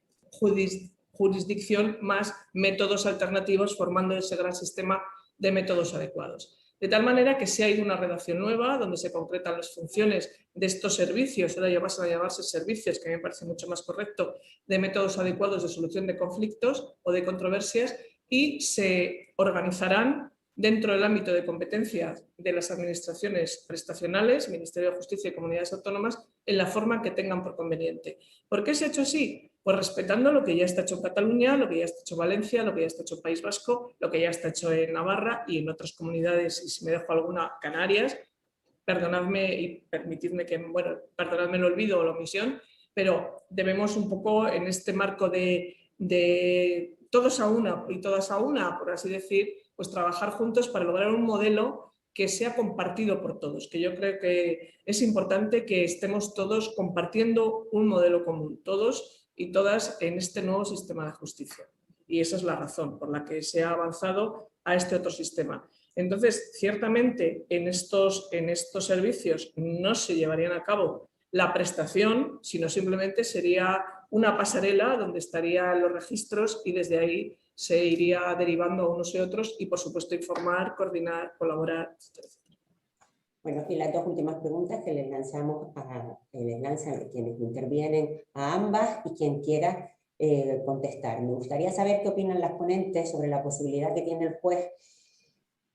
jurisdicción más métodos alternativos formando ese gran sistema de métodos adecuados. De tal manera que se ha ido una redacción nueva donde se concretan las funciones de estos servicios, ahora ya pasan a llamarse servicios, que a mí me parece mucho más correcto, de métodos adecuados de solución de conflictos o de controversias, y se organizarán dentro del ámbito de competencias de las administraciones prestacionales, Ministerio de Justicia y Comunidades Autónomas, en la forma que tengan por conveniente. ¿Por qué se ha hecho así? Pues respetando lo que ya está hecho en Cataluña, lo que ya está hecho en Valencia, lo que ya está hecho en País Vasco, lo que ya está hecho en Navarra y en otras comunidades, y si me dejo alguna, Canarias. Perdonadme y permitidme que, bueno, perdonadme el olvido o la omisión, pero debemos un poco en este marco de todos a una y todas a una, por así decir, pues trabajar juntos para lograr un modelo que sea compartido por todos, que yo creo que es importante que estemos todos compartiendo un modelo común, todos y todas en este nuevo sistema de justicia. Y esa es la razón por la que se ha avanzado a este otro sistema. Entonces, ciertamente en estos servicios no se llevarían a cabo la prestación, sino simplemente sería una pasarela donde estarían los registros y desde ahí se iría derivando a unos y otros y, por supuesto, informar, coordinar, colaborar, etc. Bueno, y las dos últimas preguntas que les lanzan quienes intervienen a ambas y quien quiera contestar. Me gustaría saber qué opinan las ponentes sobre la posibilidad que tiene el juez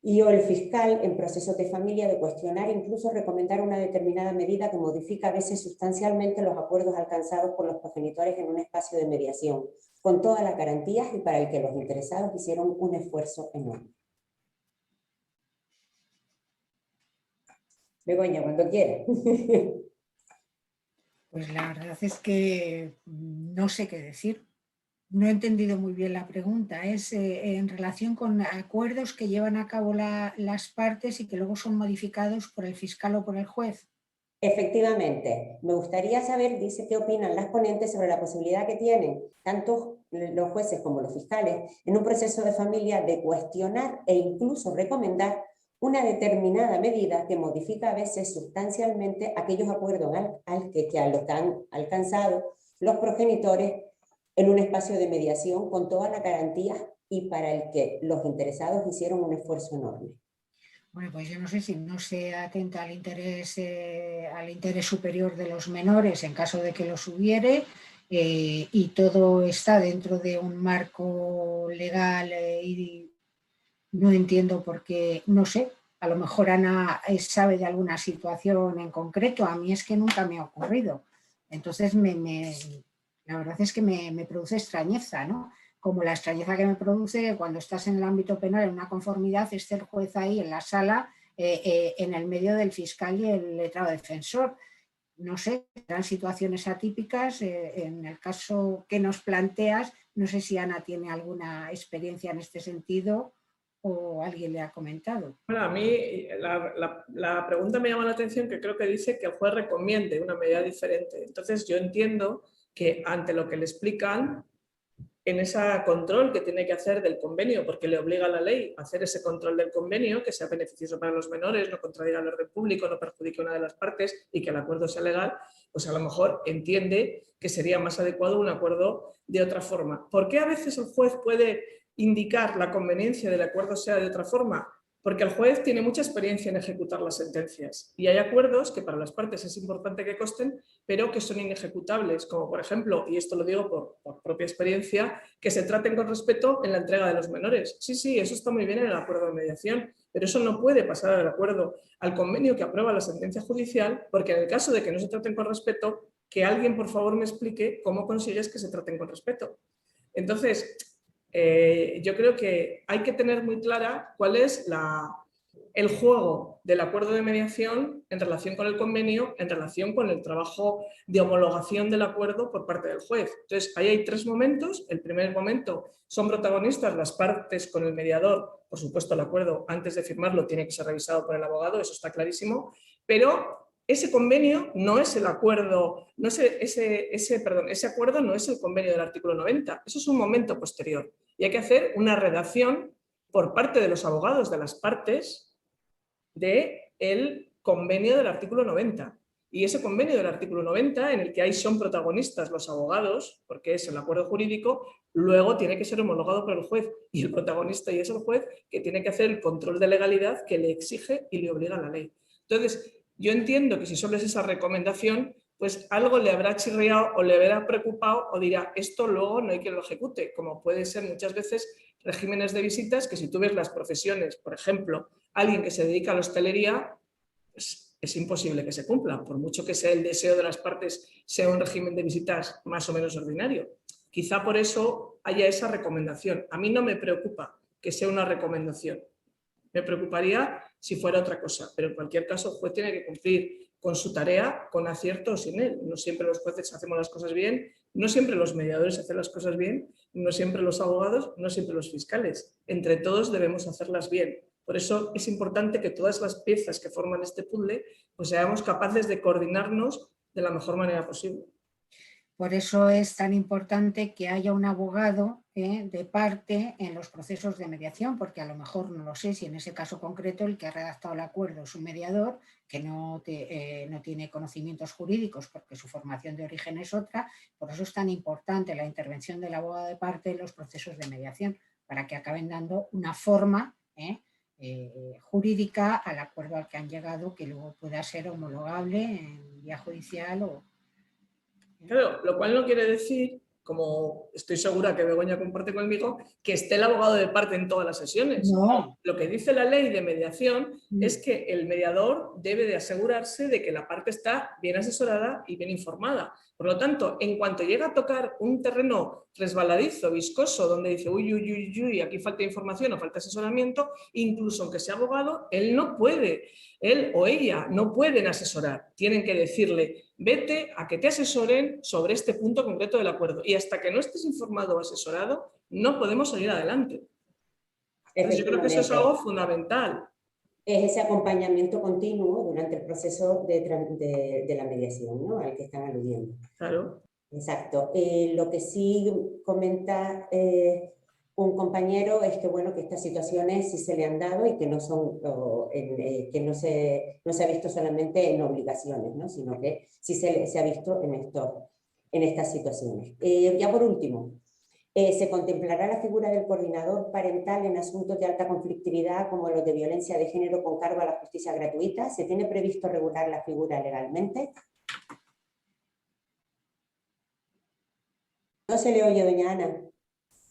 y o el fiscal en procesos de familia de cuestionar e incluso recomendar una determinada medida que modifica a veces sustancialmente los acuerdos alcanzados por los progenitores en un espacio de mediación, con todas las garantías y para el que los interesados hicieron un esfuerzo enorme. Begoña, cuando quiera. Pues la verdad es que no sé qué decir. No he entendido muy bien la pregunta. Es en relación con acuerdos que llevan a cabo las partes y que luego son modificados por el fiscal o por el juez. Efectivamente, me gustaría saber, dice, qué opinan las ponentes sobre la posibilidad que tienen tanto los jueces como los fiscales en un proceso de familia de cuestionar e incluso recomendar una determinada medida que modifica a veces sustancialmente aquellos acuerdos que han alcanzado los progenitores en un espacio de mediación con todas las garantías y para el que los interesados hicieron un esfuerzo enorme. Bueno, pues yo no sé si no se atenta al interés superior de los menores en caso de que los hubiere, y todo está dentro de un marco legal, y no entiendo por qué, no sé, a lo mejor Ana sabe de alguna situación en concreto, a mí es que nunca me ha ocurrido. Entonces la verdad es que me produce extrañeza, ¿no? Como la extrañeza que me produce cuando estás en el ámbito penal en una conformidad, esté el juez ahí en la sala, en el medio del fiscal y el letrado defensor. No sé, eran situaciones atípicas. En el caso que nos planteas, no sé si Ana tiene alguna experiencia en este sentido o alguien le ha comentado. Bueno, a mí la pregunta me llama la atención, que creo que dice que el juez recomiende una medida diferente. Entonces yo entiendo que ante lo que le explican, en ese control que tiene que hacer del convenio, porque le obliga a la ley a hacer ese control del convenio, que sea beneficioso para los menores, no contradiga el orden público, no perjudique a una de las partes y que el acuerdo sea legal, pues a lo mejor entiende que sería más adecuado un acuerdo de otra forma. ¿Por qué a veces el juez puede indicar la conveniencia del acuerdo sea de otra forma? Porque el juez tiene mucha experiencia en ejecutar las sentencias y hay acuerdos que para las partes es importante que consten, pero que son inejecutables, como por ejemplo, y esto lo digo por propia experiencia, que se traten con respeto en la entrega de los menores. Sí, sí, eso está muy bien en el acuerdo de mediación, pero eso no puede pasar del acuerdo al convenio que aprueba la sentencia judicial, porque en el caso de que no se traten con respeto, que alguien por favor me explique cómo consigues que se traten con respeto. Entonces, yo creo que hay que tener muy clara cuál es el juego del acuerdo de mediación en relación con el convenio, en relación con el trabajo de homologación del acuerdo por parte del juez. Entonces, ahí hay tres momentos. El primer momento son protagonistas las partes con el mediador. Por supuesto, el acuerdo antes de firmarlo tiene que ser revisado por el abogado, eso está clarísimo, pero ese convenio no es el acuerdo, no es ese acuerdo no es el convenio del artículo 90, eso es un momento posterior. Y hay que hacer una redacción por parte de los abogados de las partes del convenio del artículo 90. Y ese convenio del artículo 90, en el que ahí son protagonistas los abogados, porque es el acuerdo jurídico, luego tiene que ser homologado por el juez. Y el protagonista y es el juez que tiene que hacer el control de legalidad que le exige y le obliga la ley. Entonces, yo entiendo que si solo es esa recomendación, pues algo le habrá chirriado o le habrá preocupado o dirá, esto luego no hay quien lo ejecute, como puede ser muchas veces regímenes de visitas, que si tú ves las profesiones, por ejemplo, alguien que se dedica a la hostelería, pues es imposible que se cumpla, por mucho que sea el deseo de las partes, sea un régimen de visitas más o menos ordinario. Quizá por eso haya esa recomendación. A mí no me preocupa que sea una recomendación. Me preocuparía si fuera otra cosa, pero en cualquier caso el juez tiene que cumplir con su tarea, con acierto o sin él. No siempre los jueces hacemos las cosas bien, no siempre los mediadores hacen las cosas bien, no siempre los abogados, no siempre los fiscales. Entre todos debemos hacerlas bien. Por eso es importante que todas las piezas que forman este puzzle pues seamos capaces de coordinarnos de la mejor manera posible. Por eso es tan importante que haya un abogado de parte en los procesos de mediación, porque a lo mejor no lo sé si en ese caso concreto el que ha redactado el acuerdo es un mediador que no tiene conocimientos jurídicos porque su formación de origen es otra. Por eso es tan importante la intervención del abogado de parte en los procesos de mediación, para que acaben dando una forma jurídica al acuerdo al que han llegado, que luego pueda ser homologable en vía judicial o... Claro, lo cual no quiere decir, como estoy segura que Begoña comparte conmigo, que esté el abogado de parte en todas las sesiones. No. Lo que dice la ley de mediación es que el mediador debe de asegurarse de que la parte está bien asesorada y bien informada. Por lo tanto, en cuanto llega a tocar un terreno resbaladizo, viscoso, donde dice uy, uy, uy, uy, aquí falta información o falta asesoramiento, incluso aunque sea abogado, él o ella no pueden asesorar. Tienen que decirle, vete a que te asesoren sobre este punto concreto del acuerdo. Y hasta que no estés informado o asesorado, no podemos salir adelante. Entonces, yo creo que eso es algo fundamental. Es ese acompañamiento continuo durante el proceso de la mediación, ¿no?, al que están aludiendo. Claro. Exacto. Lo que sí comenta un compañero es que, bueno, que estas situaciones sí se le han dado y que no son, que no se ha visto solamente en obligaciones, ¿no?, sino que sí se ha visto en estas situaciones. Ya por último, se contemplará la figura del coordinador parental en asuntos de alta conflictividad como los de violencia de género con cargo a la justicia gratuita. ¿Se tiene previsto regular la figura legalmente? No se le oye, doña Ana.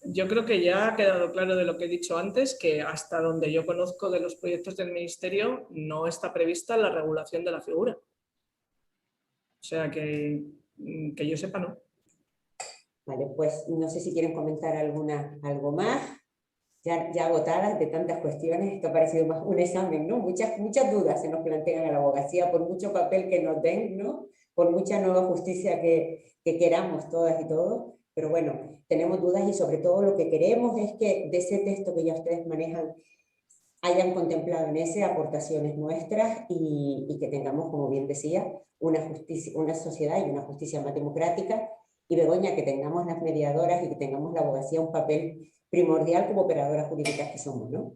Yo creo que ya ha quedado claro de lo que he dicho antes, que hasta donde yo conozco de los proyectos del Ministerio no está prevista la regulación de la figura. O sea que yo sepa no. Vale, pues no sé si quieren comentar algo más. Ya agotadas de tantas cuestiones, esto ha parecido más un examen, ¿no? Muchas dudas se nos plantean a la abogacía, por mucho papel que nos den, ¿no?, por mucha nueva justicia que queramos todas y todos, pero bueno, tenemos dudas y sobre todo lo que queremos es que de ese texto que ya ustedes manejan hayan contemplado en ese aportaciones nuestras y que tengamos, como bien decía, una sociedad y una justicia más democrática. Y Begoña, que tengamos las mediadoras y que tengamos la abogacía un papel primordial como operadoras jurídicas que somos, ¿no?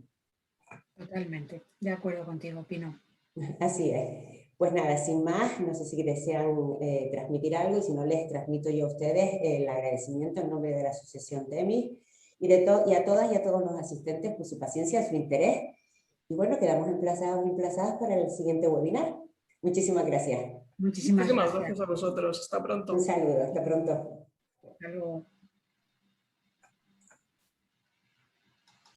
Totalmente, de acuerdo contigo, Pino. Así es. Pues nada, sin más, no sé si desean transmitir algo, y si no, les transmito yo a ustedes el agradecimiento en nombre de la Asociación TEMIS y a todas y a todos los asistentes por su paciencia, su interés. Y bueno, quedamos emplazadas para el siguiente webinar. Muchísimas gracias. Muchísimas gracias. Gracias a vosotros. Hasta pronto. Un saludo, hasta pronto. Hasta luego.